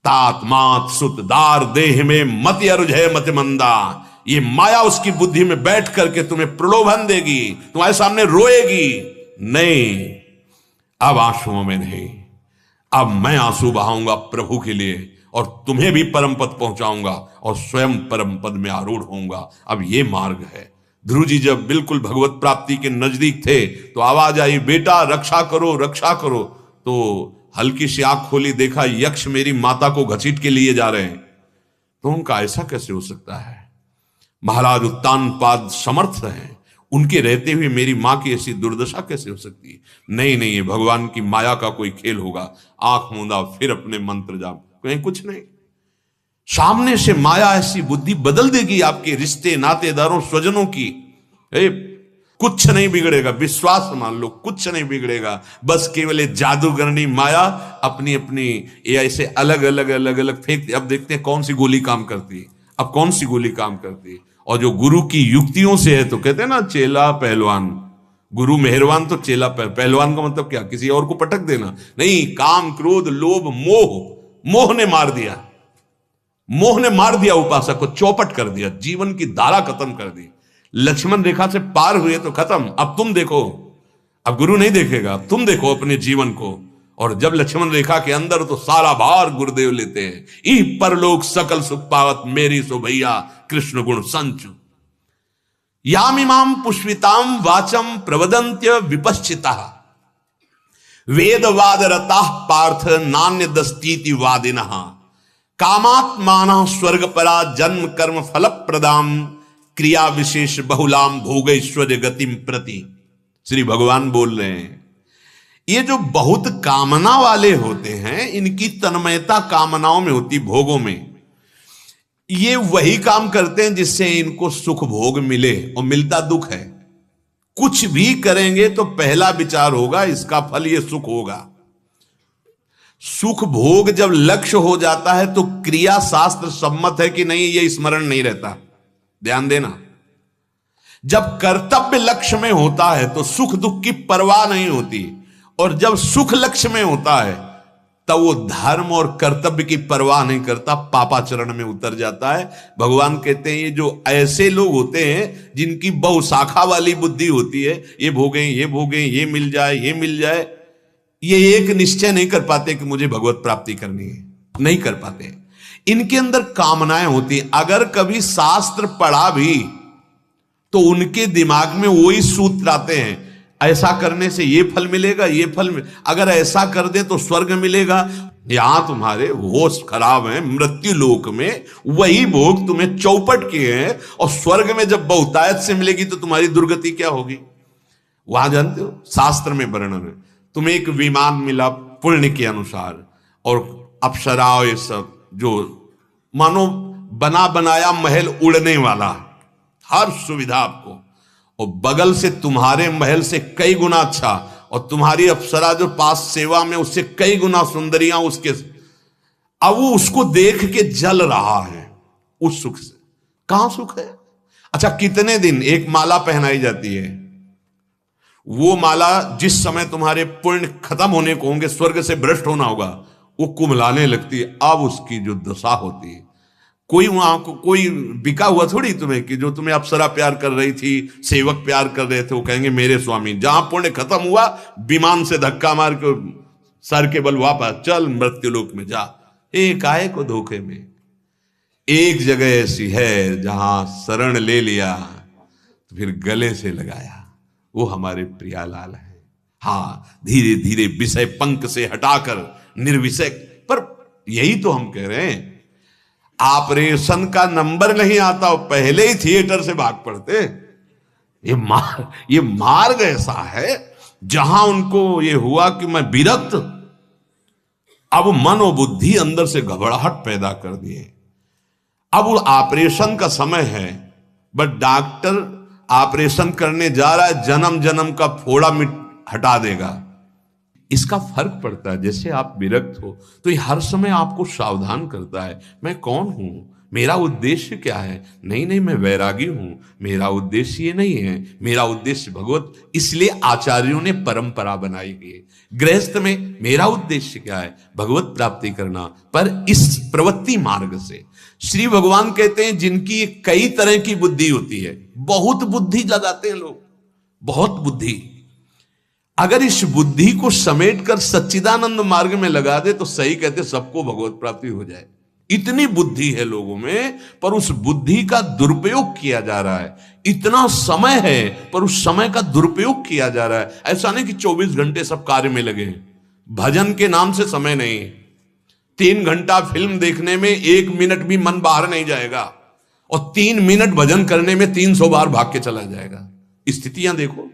A: तात मात सुत दार देह में मति अरुझे मति मंदा। ये माया उसकी बुद्धि में बैठ करके तुम्हें प्रलोभन देगी, तुम्हारे सामने रोएगी। नहीं, अब आंसुओं में नहीं, अब मैं आंसू बहाऊंगा प्रभु के लिए और तुम्हें भी परम पद पहुंचाऊंगा और स्वयं परम पद में आरूढ़ होऊंगा। अब ये मार्ग है। ध्रुव जी जब बिल्कुल भगवत प्राप्ति के नजदीक थे तो आवाज आई, बेटा रक्षा करो रक्षा करो। तो हल्की सी आंख खोली, देखा यक्ष मेरी माता को घसीट के लिए जा रहे हैं। तो उनका ऐसा कैसे हो सकता है? महाराज उत्तानपाद समर्थ हैं, उनके रहते हुए मेरी मां की ऐसी दुर्दशा कैसे हो सकती है? नहीं नहीं, ये भगवान की माया का कोई खेल होगा। आंख मूंदा, फिर अपने मंत्र जाप, कहीं कुछ नहीं। सामने से माया ऐसी बुद्धि बदल देगी आपके रिश्ते नातेदारों स्वजनों की। कुछ नहीं बिगड़ेगा, विश्वास मान लो, कुछ नहीं बिगड़ेगा। बस केवल जादूगरनी माया अपनी अपनी ये ऐसे अलग अलग अलग अलग फेंकती। अब देखते हैं कौन सी गोली काम करती है, अब कौन सी गोली काम करती है। और जो गुरु की युक्तियों से है, तो कहते हैं ना चेला पहलवान, गुरु मेहरबान तो चेला पहलवान का मतलब क्या? किसी और को पटक देना नहीं। काम क्रोध लोभ मोह, मोह ने मार दिया, मोह ने मार दिया उपासक को, चौपट कर दिया, जीवन की धारा खत्म कर दी। लक्ष्मण रेखा से पार हुए तो खत्म। अब तुम देखो, अब गुरु नहीं देखेगा, अब तुम देखो अपने जीवन को। और जब लक्ष्मण रेखा के अंदर तो सारा भार गुरुदेव लेते हैं। ई परलोक सकल सुख पावत मेरी सो भैया कृष्ण गुण संचु। यामिमाम पुष्पिताम वाचम प्रवदंत्य विपश्चिता वेदवाद रता पार्थ नान्य दस्तीति वादिनः कामात्माना स्वर्ग परा जन्म कर्म फल प्रदाम क्रिया विशेष बहुलाम भोगैश्वर्य गतिम प्रति। श्री भगवान बोल रहे हैं, ये जो बहुत कामना वाले होते हैं, इनकी तन्मयता कामनाओं में होती, भोगों में। ये वही काम करते हैं जिससे इनको सुख भोग मिले, और मिलता दुख है। कुछ भी करेंगे तो पहला विचार होगा इसका फल ये सुख होगा। सुख भोग जब लक्ष्य हो जाता है तो क्रिया शास्त्र सम्मत है कि नहीं, ये स्मरण नहीं रहता। ध्यान देना, जब कर्तव्य लक्ष्य में होता है तो सुख दुख की परवाह नहीं होती, और जब सुख लक्ष्य में होता है तब वो धर्म और कर्तव्य की परवाह नहीं करता, पापाचरण में उतर जाता है। भगवान कहते हैं ये जो ऐसे लोग होते हैं जिनकी बहुशाखा वाली बुद्धि होती है, ये भोगें ये भोगें, ये मिल जाए ये मिल जाए, ये एक निश्चय नहीं कर पाते कि मुझे भगवत प्राप्ति करनी है, नहीं कर पाते। इनके अंदर कामनाएं होती हैं। अगर कभी शास्त्र पढ़ा भी तो उनके दिमाग में वही सूत्र आते हैं, ऐसा करने से ये फल मिलेगा, ये फल अगर ऐसा कर दे तो स्वर्ग मिलेगा। यहां तुम्हारे होश खराब है, मृत्यु लोक में वही भोग तुम्हें चौपट किए हैं, और स्वर्ग में जब बहुतायत से मिलेगी तो तुम्हारी दुर्गति क्या होगी। वहां जानते हो शास्त्र में वर्णन है, तुम्हें एक विमान मिला पुण्य के अनुसार, और अप्सरा ये सब जो मानो बना बनाया महल उड़ने वाला, हर सुविधा आपको, और बगल से तुम्हारे महल से कई गुना अच्छा, और तुम्हारी अप्सरा जो पास सेवा में उससे कई गुना सुंदरियां उसके। अब वो उसको देख के जल रहा है उस सुख से। कहां सुख है? अच्छा, कितने दिन एक माला पहनाई जाती है, वो माला जिस समय तुम्हारे पुण्य खत्म होने को होंगे, स्वर्ग से भ्रष्ट होना होगा, वो कुमलाने लगती है। अब उसकी जो दशा होती है, कोई वहां को कोई बिका हुआ थोड़ी तुम्हें कि जो तुम्हें अप्सरा प्यार कर रही थी, सेवक प्यार कर रहे थे, वो कहेंगे मेरे स्वामी। जहां पुण्य खत्म हुआ, विमान से धक्का मार के सर के बल वापस चल मृत्युलोक में जा। एक आए को धोखे में। एक जगह ऐसी है जहां शरण ले लिया तो फिर गले से लगाया, वो हमारे प्रियालाल है। हाँ, धीरे धीरे विषय पंख से हटाकर निर्विषय। पर यही तो हम कह रहे हैं, ऑपरेशन का नंबर नहीं आता, पहले ही थिएटर से भाग पड़ते। ये मार्ग ऐसा है जहां उनको ये हुआ कि मैं विरक्त, अब मन और बुद्धि अंदर से घबराहट पैदा कर दिए। अब वो ऑपरेशन का समय है, बट डॉक्टर ऑपरेशन करने जा रहा है, जन्म जन्म का फोड़ा हटा देगा। इसका फर्क पड़ता है। जैसे आप विरक्त हो तो ये हर समय आपको सावधान करता है, मैं कौन हूं, मेरा उद्देश्य क्या है। नहीं नहीं, मैं वैरागी हूं, मेरा उद्देश्य ये नहीं है, मेरा उद्देश्य भगवत। इसलिए आचार्यों ने परंपरा बनाई है। गृहस्थ में मेरा उद्देश्य क्या है, भगवत प्राप्ति करना, पर इस प्रवृत्ति मार्ग से। श्री भगवान कहते हैं जिनकी कई तरह की बुद्धि होती है, बहुत बुद्धि लगाते हैं लोग, बहुत बुद्धि। अगर इस बुद्धि को समेटकर सच्चिदानंद मार्ग में लगा दे तो सही कहते सबको भगवत प्राप्ति हो जाए। इतनी बुद्धि है लोगों में, पर उस बुद्धि का दुरुपयोग किया जा रहा है। इतना समय है पर उस समय का दुरुपयोग किया जा रहा है। ऐसा नहीं कि 24 घंटे सब कार्य में लगे हैं। भजन के नाम से समय नहीं। 3 घंटा फिल्म देखने में 1 मिनट भी मन बाहर नहीं जाएगा, और 3 मिनट भजन करने में 300 बार भाग के चला जाएगा। स्थितियां देखो।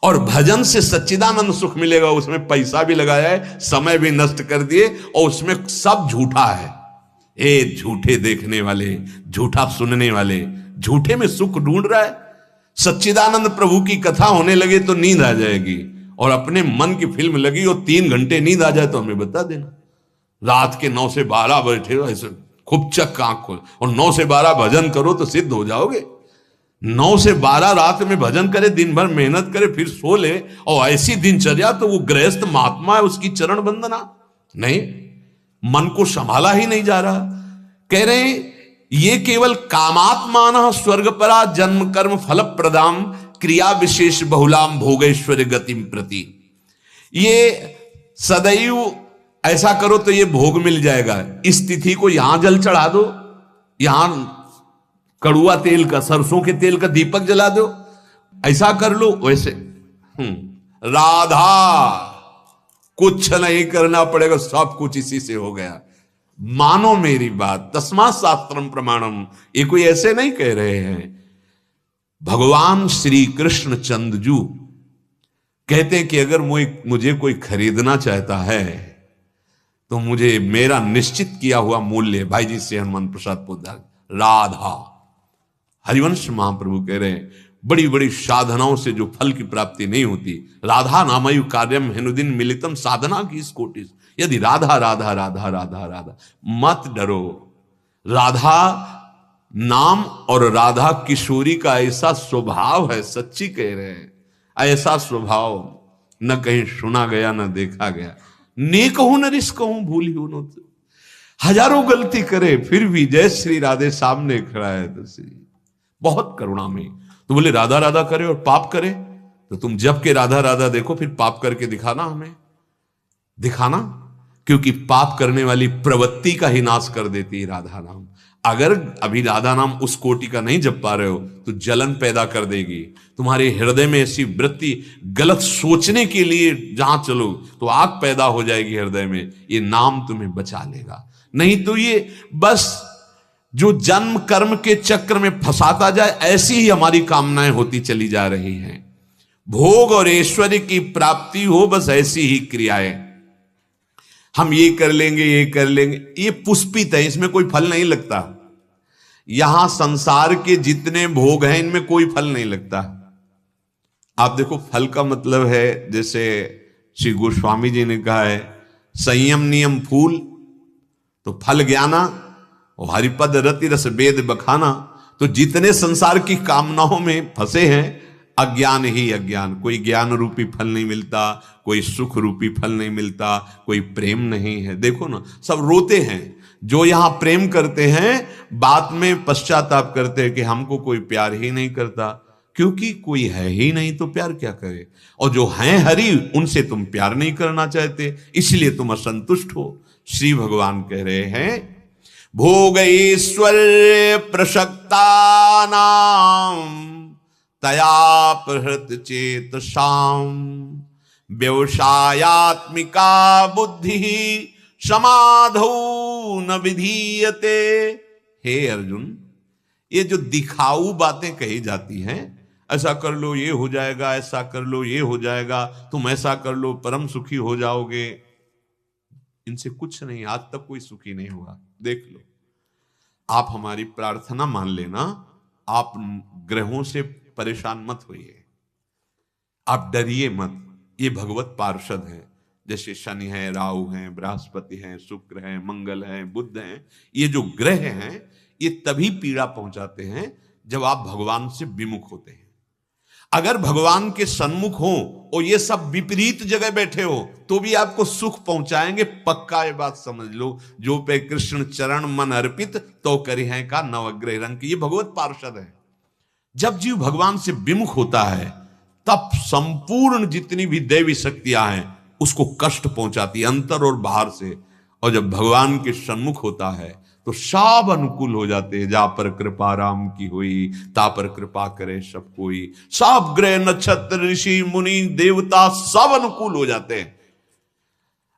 A: और भजन से सच्चिदानंद सुख मिलेगा, उसमें पैसा भी लगाया है, समय भी नष्ट कर दिए, और उसमें सब झूठा है। ए झूठे देखने वाले, झूठा सुनने वाले, झूठे में सुख ढूंढ रहा है। सच्चिदानंद प्रभु की कथा होने लगे तो नींद आ जाएगी, और अपने मन की फिल्म लगी और 3 घंटे नींद आ जाए तो हमें बता देना। रात के 9 से 12 बैठे हो ऐसे खूब चक आंख खोल, और 9 से 12 भजन करो तो सिद्ध हो जाओगे। 9 से 12 रात में भजन करे, दिन भर मेहनत करे, फिर सो ले, और ऐसी दिनचर्या, तो वो गृहस्थ महात्मा है, उसकी चरण वंदना नहीं। मन को संभाला ही नहीं जा रहा। कह रहे ये केवल कामात्मान स्वर्गपरा जन्म कर्म फल प्रदाम क्रिया विशेष बहुलाम भोगेश्वर गतिम प्रति। ये सदैव ऐसा करो तो ये भोग मिल जाएगा। इस तिथि को यहां जल चढ़ा दो, यहां कड़ुआ तेल का, सरसों के तेल का दीपक जला दो, ऐसा कर लो, वैसे राधा कुछ नहीं करना पड़ेगा, सब कुछ इसी से हो गया। मानो मेरी बात, तस्मात् शास्त्रम प्रमाणम। ये कोई ऐसे नहीं कह रहे हैं। भगवान श्री कृष्ण चंद्रजू कहते हैं कि अगर मुझे कोई खरीदना चाहता है तो मुझे मेरा निश्चित किया हुआ मूल्य, भाई जी से हनुमान प्रसाद पोद्दार, राधा। हरिवंश महाप्रभु कह रहे हैं बड़ी बड़ी साधनाओं से जो फल की प्राप्ति नहीं होती। राधा नामयु कार्यम हेनुदिन मिलितम साधना की इस कोटि। यदि राधा राधा राधा राधा राधा, मत डरो। राधा नाम और राधा किशोरी का ऐसा स्वभाव है, सच्ची कह रहे हैं, ऐसा स्वभाव न कहीं सुना गया न देखा गया। नेक हूं न रिस्क हूं भूली हूं न, हजारों गलती करे फिर भी जय श्री राधे सामने खड़ा है तो श्री बहुत करुणा में। तो बोले राधा राधा करे और पाप करे, तो तुम जब के राधा राधा देखो फिर पाप करके दिखाना, हमें दिखाना, क्योंकि पाप करने वाली प्रवृत्ति का ही नाश कर देती है राधा नाम। अगर अभी राधा नाम उस कोटि का नहीं जप पा रहे हो तो जलन पैदा कर देगी तुम्हारे हृदय में। ऐसी वृत्ति गलत सोचने के लिए जहां चलो तो आग पैदा हो जाएगी हृदय में, ये नाम तुम्हें बचा लेगा। नहीं तो ये बस जो जन्म कर्म के चक्र में फंसाता जाए, ऐसी ही हमारी कामनाएं होती चली जा रही हैं। भोग और ऐश्वर्य की प्राप्ति हो, बस ऐसी ही क्रियाएं, हम ये कर लेंगे ये कर लेंगे, ये पुष्पित है, इसमें कोई फल नहीं लगता। यहां संसार के जितने भोग हैं इनमें कोई फल नहीं लगता। आप देखो फल का मतलब है, जैसे श्री गोस्वामी जी ने कहा है, संयम नियम फूल, तो फल ज्ञाना और हरिपद रति रस वेद बखाना। तो जितने संसार की कामनाओं में फंसे हैं, अज्ञान ही अज्ञान। कोई ज्ञान रूपी फल नहीं मिलता, कोई सुख रूपी फल नहीं मिलता, कोई प्रेम नहीं है। देखो ना, सब रोते हैं। जो यहां प्रेम करते हैं बाद में पश्चाताप करते हैं कि हमको कोई प्यार ही नहीं करता, क्योंकि कोई है ही नहीं तो प्यार क्या करे। और जो हैं हरि, उनसे तुम प्यार नहीं करना चाहते, इसलिए तुम असंतुष्ट हो। श्री भगवान कह रहे हैं, भोग ऐश्वर्य प्रसक्ता नाम तया प्रहृत चेतसाम व्यवसायात्मिका बुद्धि समाधौ न विधीयते। हे अर्जुन, ये जो दिखाऊ बातें कही जाती हैं, ऐसा कर लो ये हो जाएगा, ऐसा कर लो ये हो जाएगा, तुम ऐसा कर लो परम सुखी हो जाओगे, इनसे कुछ नहीं, आज तक कोई सुखी नहीं हुआ। देख लो, आप हमारी प्रार्थना मान लेना, आप ग्रहों से परेशान मत होइए, आप डरिए मत। ये भगवत पार्षद हैं, जैसे शनि है, राहु हैं, बृहस्पति हैं, शुक्र हैं, मंगल हैं, बुध हैं। ये जो ग्रह हैं ये तभी पीड़ा पहुंचाते हैं जब आप भगवान से विमुख होते हैं। अगर भगवान के सन्मुख हो और ये सब विपरीत जगह बैठे हो तो भी आपको सुख पहुंचाएंगे, पक्का ये बात समझ लो। जो पे कृष्ण चरण मन अर्पित तो करी है का नवग्रह रंग की, ये भगवत पार्षद है। जब जीव भगवान से विमुख होता है तब संपूर्ण जितनी भी दैवी शक्तियां हैं उसको कष्ट पहुंचाती है, अंतर और बाहर से। और जब भगवान के सन्मुख होता है तो सब अनुकूल हो जाते हैं। जा पर कृपा राम की हुई, ता पर कृपा करे सब कोई। सब ग्रह नक्षत्र ऋषि मुनि देवता सब अनुकूल हो जाते हैं।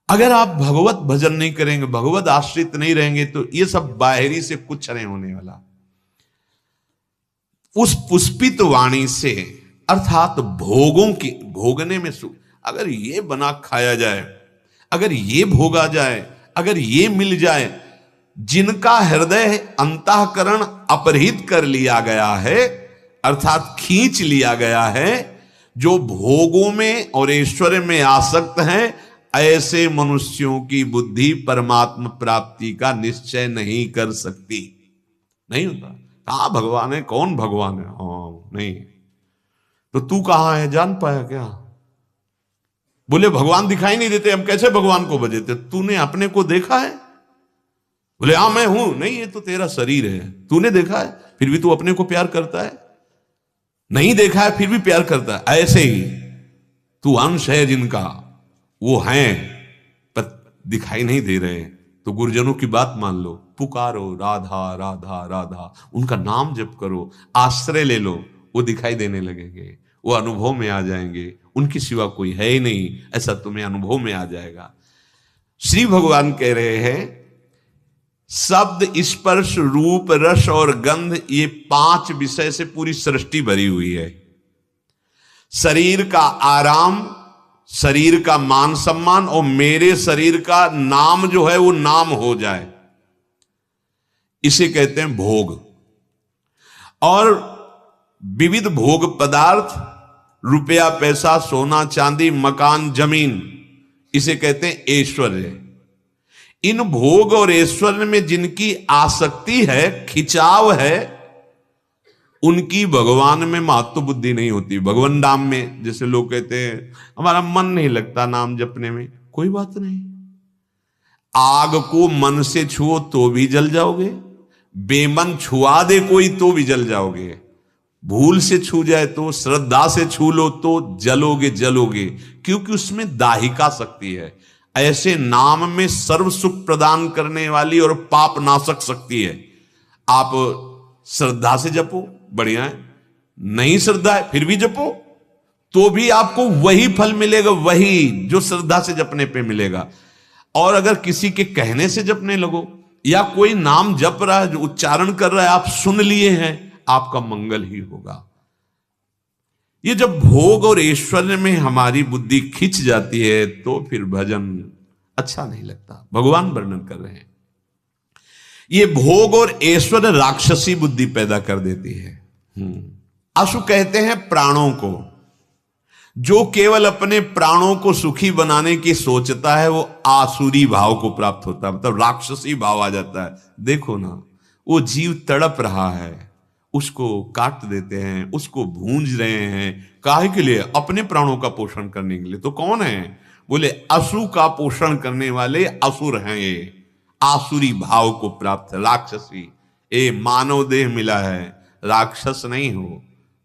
A: अगर आप भगवत भजन नहीं करेंगे, भगवत आश्रित नहीं रहेंगे, तो ये सब बाहरी से कुछ नहीं होने वाला। उस पुष्पित वाणी से, अर्थात भोगों की भोगने में सुख, अगर ये बना खाया जाए, अगर ये भोगा जाए, अगर ये मिल जाए, जिनका हृदय अंतःकरण अपहृत कर लिया गया है, अर्थात खींच लिया गया है, जो भोगों में और ऐश्वर्य में आसक्त हैं, ऐसे मनुष्यों की बुद्धि परमात्मा प्राप्ति का निश्चय नहीं कर सकती। नहीं होता। कहां भगवान है, कौन भगवान है, हाँ नहीं, तो तू कहां है जान पाया क्या? बोले भगवान दिखाई नहीं देते, हम कैसे भगवान को भजते? तूने अपने को देखा है? बोले हाँ मैं हूं। नहीं, ये तो तेरा शरीर है। तूने देखा है फिर भी तू अपने को प्यार करता है? नहीं देखा है फिर भी प्यार करता है। ऐसे ही तू अंश है जिनका, वो हैं पर दिखाई नहीं दे रहे। तो गुरुजनों की बात मान लो, पुकारो राधा राधा राधा, उनका नाम जप करो, आश्रय ले लो, वो दिखाई देने लगेंगे, वो अनुभव में आ जाएंगे। उनके सिवा कोई है ही नहीं, ऐसा तुम्हें अनुभव में आ जाएगा। श्री भगवान कह रहे हैं, शब्द स्पर्श रूप रस और गंध, ये 5 विषय से पूरी सृष्टि भरी हुई है। शरीर का आराम, शरीर का मान सम्मान, और मेरे शरीर का नाम जो है वो नाम हो जाए, इसे कहते हैं भोग। और विविध भोग पदार्थ, रुपया पैसा, सोना चांदी, मकान जमीन, इसे कहते हैं ऐश्वर्य। इन भोग और ऐश्वर्य में जिनकी आसक्ति है, खिंचाव है, उनकी भगवान में महत्व बुद्धि नहीं होती। भगवान नाम में, जैसे लोग कहते हैं हमारा मन नहीं लगता नाम जपने में, कोई बात नहीं। आग को मन से छुओ तो भी जल जाओगे, बेमन छुआ दे कोई तो भी जल जाओगे, भूल से छू जाए तो, श्रद्धा से छू लो तो जलोगे जलोगे, क्योंकि उसमें दाहिका शक्ति है। ऐसे नाम में सर्व सुख प्रदान करने वाली और पाप नाशक शक्ति है। आप श्रद्धा से जपो, बढ़िया है, नहीं श्रद्धा है फिर भी जपो तो भी आपको वही फल मिलेगा, वही जो श्रद्धा से जपने पे मिलेगा। और अगर किसी के कहने से जपने लगो, या कोई नाम जप रहा है, जो उच्चारण कर रहा है, आप सुन लिए हैं, आपका मंगल ही होगा। ये जब भोग और ऐश्वर्य में हमारी बुद्धि खिंच जाती है तो फिर भजन अच्छा नहीं लगता। भगवान वर्णन कर रहे हैं, ये भोग और ऐश्वर्य राक्षसी बुद्धि पैदा कर देती है। आशु कहते हैं प्राणों को, जो केवल अपने प्राणों को सुखी बनाने की सोचता है वो आसुरी भाव को प्राप्त होता है, मतलब राक्षसी भाव आ जाता है। देखो ना, वो जीव तड़प रहा है, उसको काट देते हैं, उसको भूंज रहे हैं, काहे के लिए? अपने प्राणों का पोषण करने के लिए। तो कौन है? बोले असु का पोषण करने वाले असुर हैं ये, आसुरी भाव को प्राप्त, राक्षसी। ए मानव देह मिला है, राक्षस नहीं हो।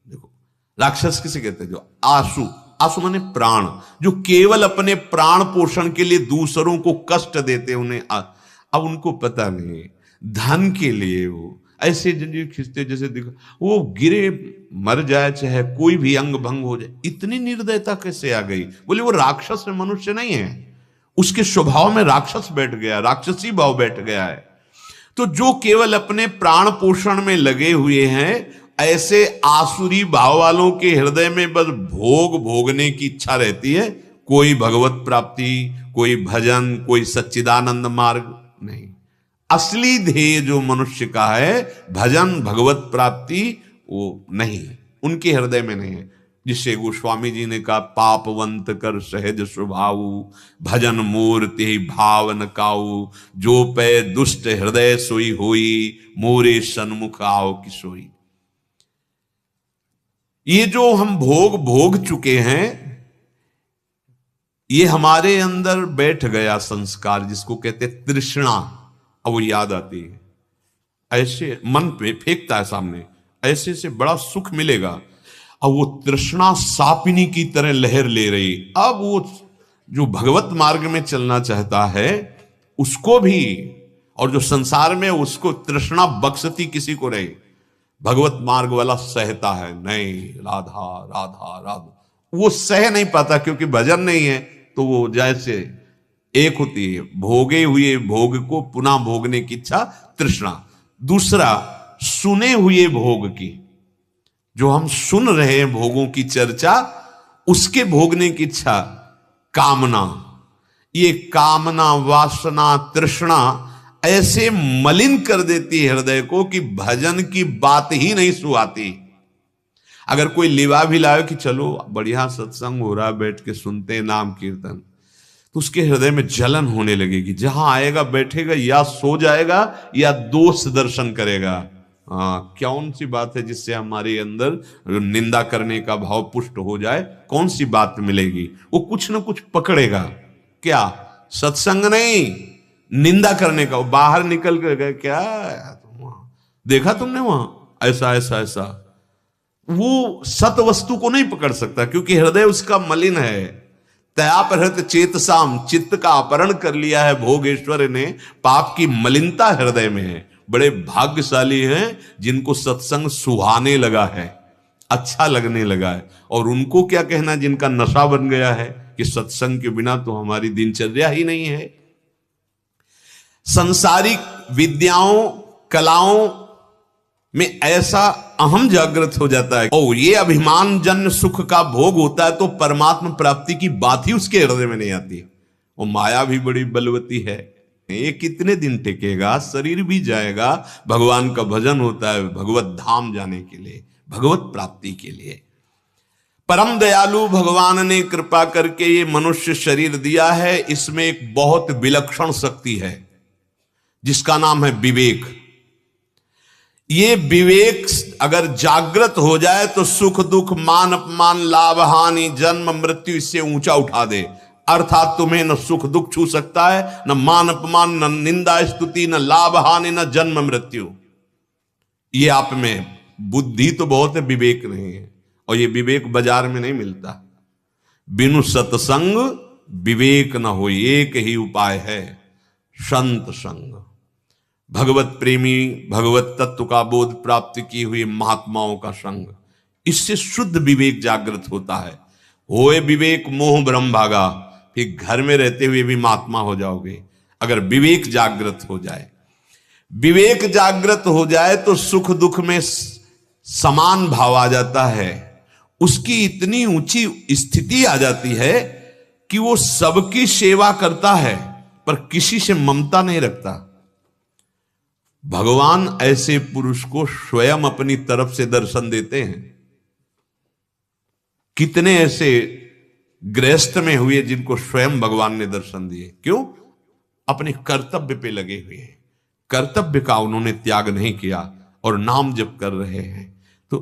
A: देखो राक्षस किसे कहते हैं? जो आसु, आसु माने प्राण, जो केवल अपने प्राण पोषण के लिए दूसरों को कष्ट देते, उन्हें अब उनको पता नहीं, धन के लिए वो ऐसे जंजीर खींचते, जैसे देखो वो गिरे मर जाए, चाहे कोई भी अंग भंग हो जाए। इतनी निर्दयता कैसे आ गई? बोले वो राक्षस में मनुष्य नहीं है, उसके स्वभाव में राक्षस बैठ गया, राक्षसी भाव बैठ गया है। तो जो केवल अपने प्राण पोषण में लगे हुए हैं, ऐसे आसुरी भाव वालों के हृदय में बस भोग भोगने की इच्छा रहती है, कोई भगवत प्राप्ति, कोई भजन, कोई सच्चिदानंद मार्ग नहीं। असली ध्येय जो मनुष्य का है, भजन भगवत प्राप्ति, वो नहीं, उनके हृदय में नहीं है। जिससे गोस्वामी जी ने कहा, पापवंत कर सहज स्वभाव, भजन मूर्ति भाव न काऊ, जो पे दुष्ट हृदय सोई होई, मोरे सन्मुख आओ की सोई। ये जो हम भोग भोग चुके हैं, ये हमारे अंदर बैठ गया संस्कार, जिसको कहते तृष्णा। अब वो याद आती है, ऐसे मन पे फेंकता है सामने, ऐसे से बड़ा सुख मिलेगा। अब वो तृष्णा सापिनी की तरह लहर ले रही। अब वो जो भगवत मार्ग में चलना चाहता है उसको भी, और जो संसार में उसको तृष्णा बख्शती किसी को रही, भगवत मार्ग वाला सहता है नहीं, राधा राधा राधा, वो सह नहीं पाता, क्योंकि भजन नहीं है। तो वो जैसे एक होती है, भोगे हुए भोग को पुनः भोगने की इच्छा, तृष्णा। दूसरा, सुने हुए भोग की, जो हम सुन रहे हैं भोगों की चर्चा, उसके भोगने की इच्छा, कामना। ये कामना, वासना, तृष्णा ऐसे मलिन कर देती है हृदय को कि भजन की बात ही नहीं सुहाती। अगर कोई लिवा भी लाए कि चलो बढ़िया सत्संग हो रहा, बैठ के सुनते हैं नाम कीर्तन, तो उसके हृदय में जलन होने लगेगी। जहां आएगा बैठेगा, या सो जाएगा या दोष दर्शन करेगा। कौन सी बात है जिससे हमारे अंदर निंदा करने का भाव पुष्ट हो जाए? कौन सी बात मिलेगी? वो कुछ ना कुछ पकड़ेगा। क्या? सत्संग नहीं, निंदा करने का। बाहर निकल कर गए, क्या वहां देखा तुमने, वहां ऐसा ऐसा ऐसा। वो सत वस्तु को नहीं पकड़ सकता, क्योंकि हृदय उसका मलिन है। तयापहृत चेतसाम, चित्त का अपहरण कर लिया है भोगेश्वर ने, पाप की मलिनता हृदय में है। बड़े भाग्यशाली हैं जिनको सत्संग सुहाने लगा है, अच्छा लगने लगा है। और उनको क्या कहना जिनका नशा बन गया है कि सत्संग के बिना तो हमारी दिनचर्या ही नहीं है। संसारिक विद्याओं, कलाओं में ऐसा अहम जागृत हो जाता है, और ये अभिमान जन्य सुख का भोग होता है, तो परमात्मा प्राप्ति की बात ही उसके हृदय में नहीं आती। वो माया भी बड़ी बलवती है, ये कितने दिन टिकेगा, शरीर भी जाएगा। भगवान का भजन होता है भगवत धाम जाने के लिए, भगवत प्राप्ति के लिए। परम दयालु भगवान ने कृपा करके ये मनुष्य शरीर दिया है। इसमें एक बहुत विलक्षण शक्ति है जिसका नाम है विवेक। ये विवेक अगर जागृत हो जाए तो सुख दुख, मान अपमान, लाभ हानि, जन्म मृत्यु इससे ऊंचा उठा दे। अर्थात तुम्हें न सुख दुख छू सकता है, न मान अपमान, न निंदा स्तुति, न लाभ हानि, न जन्म मृत्यु। ये आप में बुद्धि तो बहुत है, विवेक नहीं है। और ये विवेक बाजार में नहीं मिलता। बिनु सत्संग विवेक न हो, एक ही उपाय है, संत संग। भगवत प्रेमी, भगवत तत्व का बोध प्राप्त की हुई महात्माओं का संग, इससे शुद्ध विवेक जागृत होता है। होए विवेक मोह ब्रह्म भागा, फिर घर में रहते हुए भी महात्मा हो जाओगे अगर विवेक जागृत हो जाए। विवेक जागृत हो जाए तो सुख दुख में समान भाव आ जाता है। उसकी इतनी ऊंची स्थिति आ जाती है कि वो सबकी सेवा करता है पर किसी से ममता नहीं रखता। भगवान ऐसे पुरुष को स्वयं अपनी तरफ से दर्शन देते हैं। कितने ऐसे गृहस्थ में हुए जिनको स्वयं भगवान ने दर्शन दिए। क्यों? अपने कर्तव्य पे लगे हुए हैं, कर्तव्य का उन्होंने त्याग नहीं किया और नाम जप कर रहे हैं। तो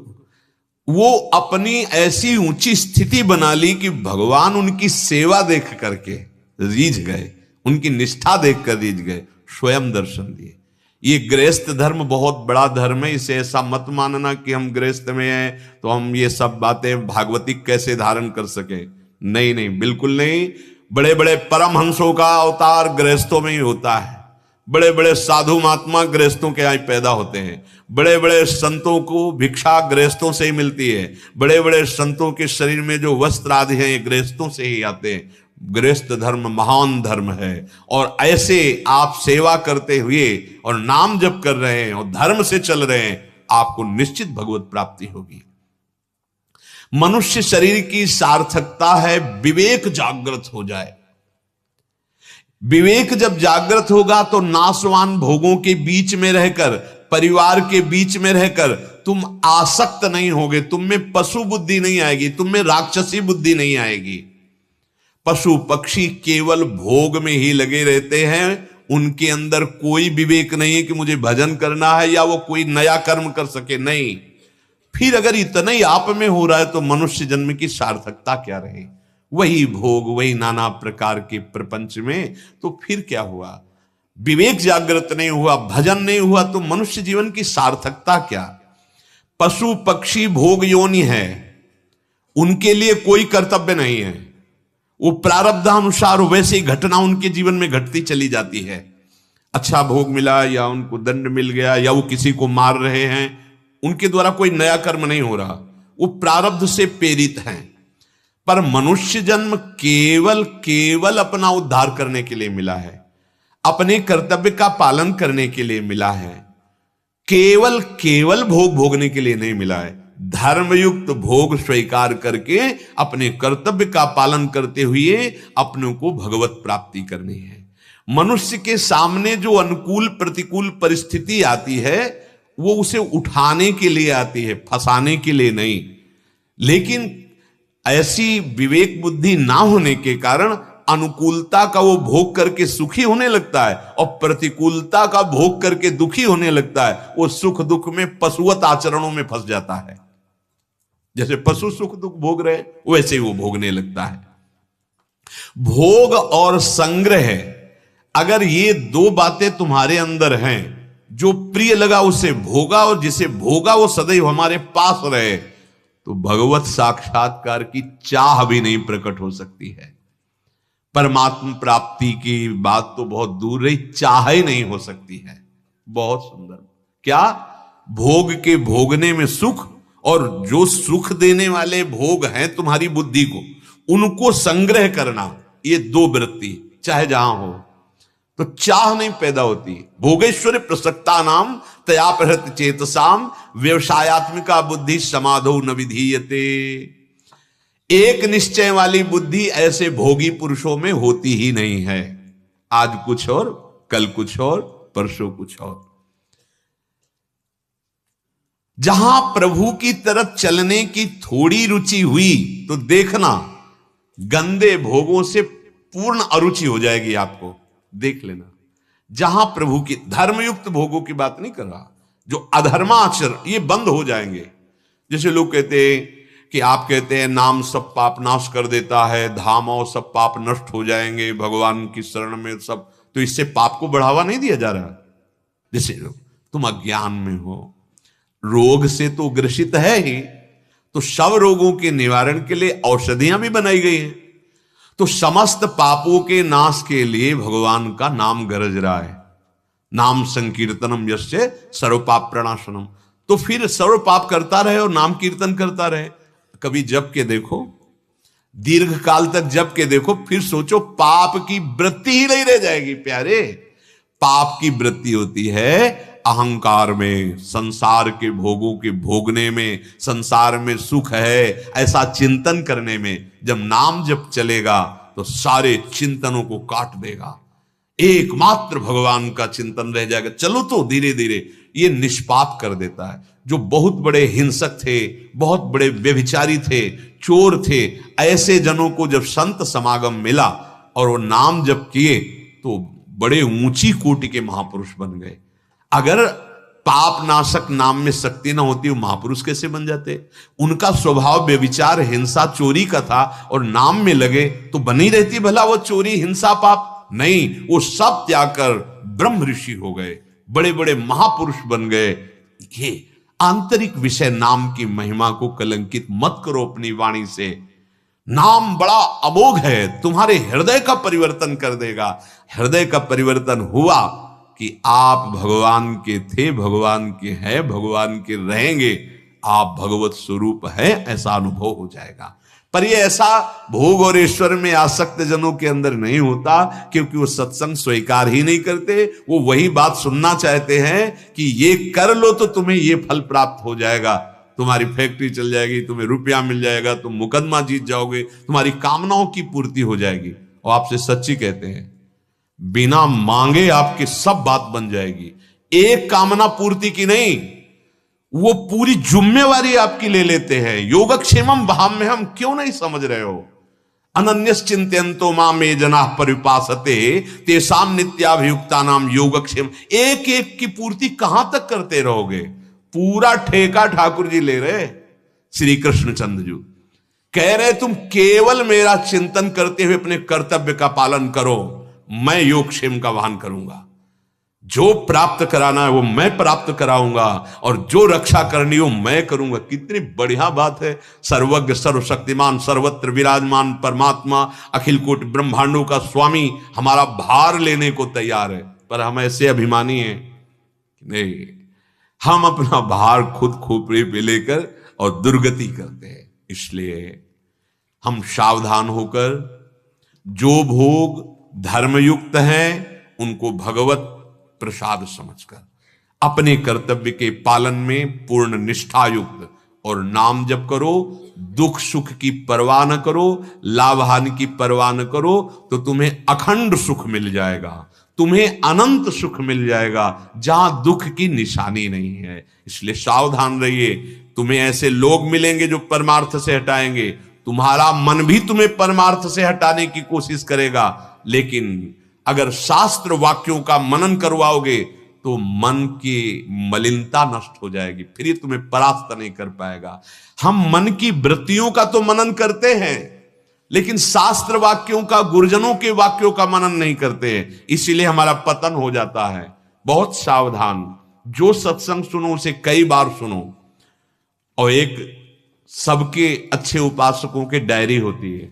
A: वो अपनी ऐसी ऊंची स्थिति बना ली कि भगवान उनकी सेवा देख करके रीझ गए, उनकी निष्ठा देखकर रीझ गए, स्वयं दर्शन दिए। ये गृहस्थ धर्म बहुत बड़ा धर्म है। इसे ऐसा मत मानना कि हम गृहस्थ में हैं तो हम ये सब बातें भागवतिक कैसे धारण कर सके। नहीं नहीं, बिल्कुल नहीं। बड़े बड़े परमहंसों का अवतार गृहस्थों में ही होता है। बड़े बड़े साधु महात्मा गृहस्थों के यहाँ पैदा होते हैं। बड़े बड़े संतों को भिक्षा गृहस्थों से ही मिलती है। बड़े बड़े संतों के शरीर में जो वस्त्र आदि हैं ये गृहस्थों से ही आते हैं। गृहस्थ धर्म महान धर्म है। और ऐसे आप सेवा करते हुए और नाम जप कर रहे हैं और धर्म से चल रहे हैं, आपको निश्चित भगवत प्राप्ति होगी। मनुष्य शरीर की सार्थकता है विवेक जागृत हो जाए। विवेक जब जागृत होगा तो नाशवान भोगों के बीच में रहकर, परिवार के बीच में रहकर तुम आसक्त नहीं होगे। तुम में पशु बुद्धि नहीं आएगी, तुम में राक्षसी बुद्धि नहीं आएगी। पशु पक्षी केवल भोग में ही लगे रहते हैं। उनके अंदर कोई विवेक नहीं है कि मुझे भजन करना है या वो कोई नया कर्म कर सके। नहीं। फिर अगर इतना ही आप में हो रहा है तो मनुष्य जन्म की सार्थकता क्या रही? वही भोग, वही नाना प्रकार के प्रपंच में, तो फिर क्या हुआ? विवेक जागृत नहीं हुआ, भजन नहीं हुआ, तो मनुष्य जीवन की सार्थकता क्या? पशु पक्षी भोग योनि है, उनके लिए कोई कर्तव्य नहीं है। वो प्रारब्धानुसार वैसी घटना उनके जीवन में घटती चली जाती है। अच्छा भोग मिला या उनको दंड मिल गया या वो किसी को मार रहे हैं, उनके द्वारा कोई नया कर्म नहीं हो रहा, वो प्रारब्ध से प्रेरित हैं। पर मनुष्य जन्म केवल अपना उद्धार करने के लिए मिला है, अपने कर्तव्य का पालन करने के लिए मिला है। केवल भोग भोगने के लिए नहीं मिला है। धर्मयुक्त भोग स्वीकार करके अपने कर्तव्य का पालन करते हुए अपने को भगवत प्राप्ति करनी है। मनुष्य के सामने जो अनुकूल प्रतिकूल परिस्थिति आती है वो उसे उठाने के लिए आती है, फंसाने के लिए नहीं। लेकिन ऐसी विवेक बुद्धि ना होने के कारण अनुकूलता का वो भोग करके सुखी होने लगता है और प्रतिकूलता का भोग करके दुखी होने लगता है। वो सुख दुख में पशुवत आचरणों में फंस जाता है। जैसे पशु सुख दुख भोग रहे वैसे ही वो भोगने लगता है। भोग और संग्रह, अगर ये दो बातें तुम्हारे अंदर हैं, जो प्रिय लगा उसे भोगा और जिसे भोगा वो सदैव हमारे पास रहे, तो भगवत साक्षात्कार की चाह भी नहीं प्रकट हो सकती है। परमात्मा प्राप्ति की बात तो बहुत दूर रही, चाह ही नहीं हो सकती है। बहुत सुंदर। क्या? भोग के भोगने में सुख, और जो सुख देने वाले भोग हैं तुम्हारी बुद्धि को, उनको संग्रह करना, ये दो वृत्ति चाहे जहां हो तो चाह नहीं पैदा होती। भोगेश्वर प्रसक्ता नाम तया प्रहृत चेतसाम व्यवसायत्मिका बुद्धि समाधो न विधीयते। एक निश्चय वाली बुद्धि ऐसे भोगी पुरुषों में होती ही नहीं है। आज कुछ और, कल कुछ और, परसों कुछ और। जहां प्रभु की तरफ चलने की थोड़ी रुचि हुई तो देखना गंदे भोगों से पूर्ण अरुचि हो जाएगी आपको, देख लेना। जहां प्रभु की धर्मयुक्त भोगों की बात नहीं कर रहा, जो अधर्माचरण ये बंद हो जाएंगे। जैसे लोग कहते हैं कि आप कहते हैं नाम सब पाप नाश कर देता है, धाम और सब पाप नष्ट हो जाएंगे भगवान की शरण में सब, तो इससे पाप को बढ़ावा नहीं दिया जा रहा। जैसे तुम अज्ञान में हो, रोग से तो ग्रसित है ही, तो सब रोगों के निवारण के लिए औषधियां भी बनाई गई हैं। तो समस्त पापों के नाश के लिए भगवान का नाम गरज रहा है। नाम संकीर्तनम यस्य सर्व पाप प्रणाशनम। तो फिर सर्व पाप करता रहे और नाम कीर्तन करता रहे। कभी जप के देखो, दीर्घ काल तक जप के देखो, फिर सोचो पाप की वृत्ति ही नहीं रह जाएगी प्यारे। पाप की वृत्ति होती है अहंकार में, संसार के भोगों के भोगने में, संसार में सुख है ऐसा चिंतन करने में। जब नाम जप चलेगा तो सारे चिंतनों को काट देगा, एकमात्र भगवान का चिंतन रह जाएगा। चलो तो धीरे धीरे ये निष्पाप कर देता है। जो बहुत बड़े हिंसक थे, बहुत बड़े व्यभिचारी थे, चोर थे, ऐसे जनों को जब संत समागम मिला और वो नाम जप किए तो बड़े ऊंची कोटि के महापुरुष बन गए। अगर पाप नाशक नाम में शक्ति ना होती वो महापुरुष कैसे बन जाते? उनका स्वभाव व्यभिचार हिंसा चोरी का था और नाम में लगे तो बनी रहती भला वो चोरी हिंसा पाप? नहीं, वो सब त्याग कर ब्रह्म ऋषि हो गए, बड़े बड़े महापुरुष बन गए। ये आंतरिक विषय नाम की महिमा को कलंकित मत करो अपनी वाणी से। नाम बड़ा अमोघ है, तुम्हारे हृदय का परिवर्तन कर देगा। हृदय का परिवर्तन हुआ कि आप भगवान के थे, भगवान के हैं, भगवान के रहेंगे, आप भगवत स्वरूप है ऐसा अनुभव हो जाएगा। पर ये ऐसा भोग और ईश्वर में आसक्त जनों के अंदर नहीं होता, क्योंकि वो सत्संग स्वीकार ही नहीं करते। वो वही बात सुनना चाहते हैं कि ये कर लो तो तुम्हें ये फल प्राप्त हो जाएगा, तुम्हारी फैक्ट्री चल जाएगी, तुम्हें रुपया मिल जाएगा, तुम मुकदमा जीत जाओगे, तुम्हारी कामनाओं की पूर्ति हो जाएगी। और आपसे सच्ची कहते हैं, बिना मांगे आपकी सब बात बन जाएगी। एक कामना पूर्ति की नहीं, वो पूरी जिम्मेवारी आपकी ले लेते हैं। योगक्षेमम भाव में हम क्यों नहीं समझ रहे हो? अनन्यश्चिंत्यन्तो माम ये जनाः परिपासते तेषां नित्याभियुक्तानाम योगक्षेम। एक एक की पूर्ति कहां तक करते रहोगे? पूरा ठेका ठाकुर जी ले रहे। श्री कृष्णचंद्र जी कह रहे तुम केवल मेरा चिंतन करते हुए अपने कर्तव्य का पालन करो, मैं योगक्षेम का वाहन करूंगा। जो प्राप्त कराना है वो मैं प्राप्त कराऊंगा और जो रक्षा करनी हो मैं करूंगा। कितनी बढ़िया बात है। सर्वज्ञ सर्वशक्तिमान सर्वत्र विराजमान परमात्मा अखिल कोटि ब्रह्मांडों का स्वामी हमारा भार लेने को तैयार है। पर हम ऐसे अभिमानी हैं नहीं, हम अपना भार खुद खोपड़े पे लेकर और दुर्गति करते हैं। इसलिए हम सावधान होकर जो भोग धर्मयुक्त हैं उनको भगवत प्रसाद समझकर अपने कर्तव्य के पालन में पूर्ण निष्ठा युक्त और नाम जप करो। दुख सुख की परवाह न करो, लाभ हानि की परवाह न करो, तो तुम्हें अखंड सुख मिल जाएगा, तुम्हें अनंत सुख मिल जाएगा जहां दुख की निशानी नहीं है। इसलिए सावधान रहिए। तुम्हें ऐसे लोग मिलेंगे जो परमार्थ से हटाएंगे, तुम्हारा मन भी तुम्हें परमार्थ से हटाने की कोशिश करेगा। लेकिन अगर शास्त्र वाक्यों का मनन करवाओगे तो मन की मलिनता नष्ट हो जाएगी, फिर ये तुम्हें परास्त नहीं कर पाएगा। हम मन की वृत्तियों का तो मनन करते हैं, लेकिन शास्त्र वाक्यों का, गुरुजनों के वाक्यों का मनन नहीं करते हैं, इसीलिए हमारा पतन हो जाता है। बहुत सावधान। जो सत्संग सुनो उसे कई बार सुनो। और एक सबके अच्छे उपासकों की डायरी होती है,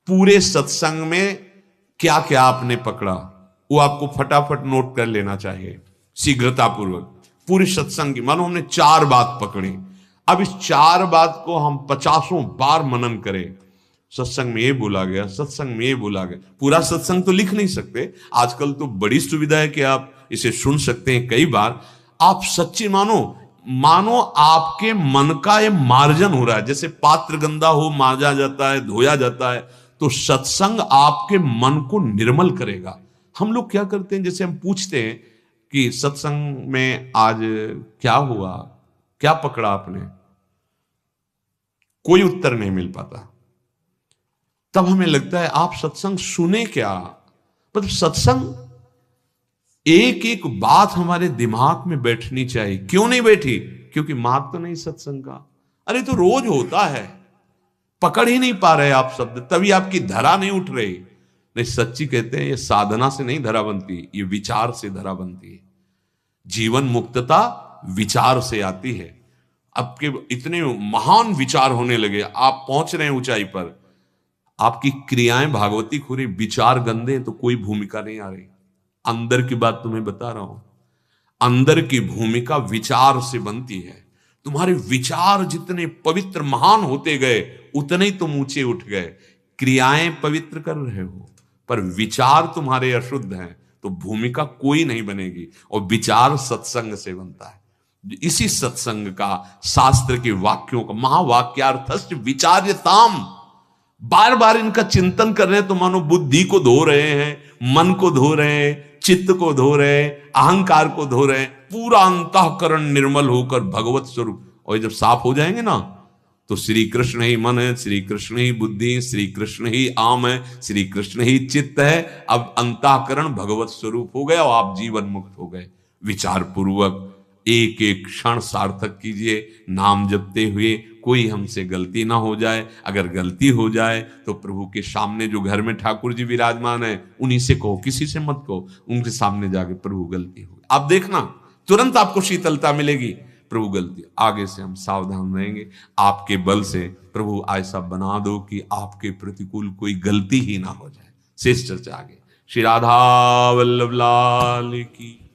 A: पूरे सत्संग में क्या क्या आपने पकड़ा वो आपको फटाफट नोट कर लेना चाहिए शीघ्रतापूर्वक। पूरी सत्संग की, मानो हमने 4 बात पकड़ी, अब इस 4 बात को हम 50 बार मनन करें। सत्संग में ये बोला गया, सत्संग में ये बोला गया। पूरा सत्संग तो लिख नहीं सकते, आजकल तो बड़ी सुविधा है कि आप इसे सुन सकते हैं कई बार। आप सच्ची मानो आपके मन का ये मार्जन हो रहा है। जैसे पात्र गंदा हो मांजा जाता है, धोया जाता है, तो सत्संग आपके मन को निर्मल करेगा। हम लोग क्या करते हैं, जैसे हम पूछते हैं कि सत्संग में आज क्या हुआ, क्या पकड़ा आपने? कोई उत्तर नहीं मिल पाता। तब हमें लगता है आप सत्संग सुने क्या? मतलब सत्संग, एक एक बात हमारे दिमाग में बैठनी चाहिए। क्यों नहीं बैठी? क्योंकि मार्ग तो नहीं सत्संग का। अरे तो रोज होता है, पकड़ ही नहीं पा रहे आप शब्द, तभी आपकी धरा नहीं उठ रही। नहीं, सच्ची कहते हैं ये साधना से नहीं धरा बनती, ये विचार से धरा बनती है। जीवन मुक्तता विचार से आती है। आपके इतने महान विचार होने लगे, आप पहुंच रहे हैं ऊंचाई पर, आपकी क्रियाएं भागवती खुरी, विचार गंदे तो कोई भूमिका नहीं आ रही। अंदर की बात तुम्हें बता रहा हूं, अंदर की भूमिका विचार से बनती है। तुम्हारे विचार जितने पवित्र महान होते गए उतने ही तुम ऊंचे उठ गए। क्रियाएं पवित्र कर रहे हो पर विचार तुम्हारे अशुद्ध हैं तो भूमिका कोई नहीं बनेगी। और विचार सत्संग से बनता है। इसी सत्संग का, शास्त्र के वाक्यों का, महावाक्यार्थस्य विचार्यताम, बार बार इनका चिंतन कर रहे हैं तो मानो बुद्धि को धो रहे हैं, मन को धो रहे हैं, चित्त को धो रहे हैं, अहंकार को धो रहे हैं, पूरा अंतःकरण निर्मल होकर भगवत स्वरूप। और जब साफ हो जाएंगे ना तो श्री कृष्ण ही मन है, श्री कृष्ण ही बुद्धि, श्री कृष्ण ही आम है, श्री कृष्ण ही चित्त है। अब अंतःकरण भगवत स्वरूप हो गया और आप जीवन मुक्त हो गए। विचार पूर्वक एक एक क्षण सार्थक कीजिए, नाम जपते हुए। कोई हमसे गलती ना हो जाए, अगर गलती हो जाए तो प्रभु के सामने, जो घर में ठाकुर जी विराजमान है, उन्हीं से कहो, किसी से मत कहो। उनके सामने जाके प्रभु गलती हो, आप देखना तुरंत आपको शीतलता मिलेगी। प्रभु गलती, आगे से हम सावधान रहेंगे। आपके बल से प्रभु ऐसा बना दो कि आपके प्रतिकूल कोई गलती ही ना हो जाए। शेष चर्चा आगे। श्री राधा वल्लभ लाल की।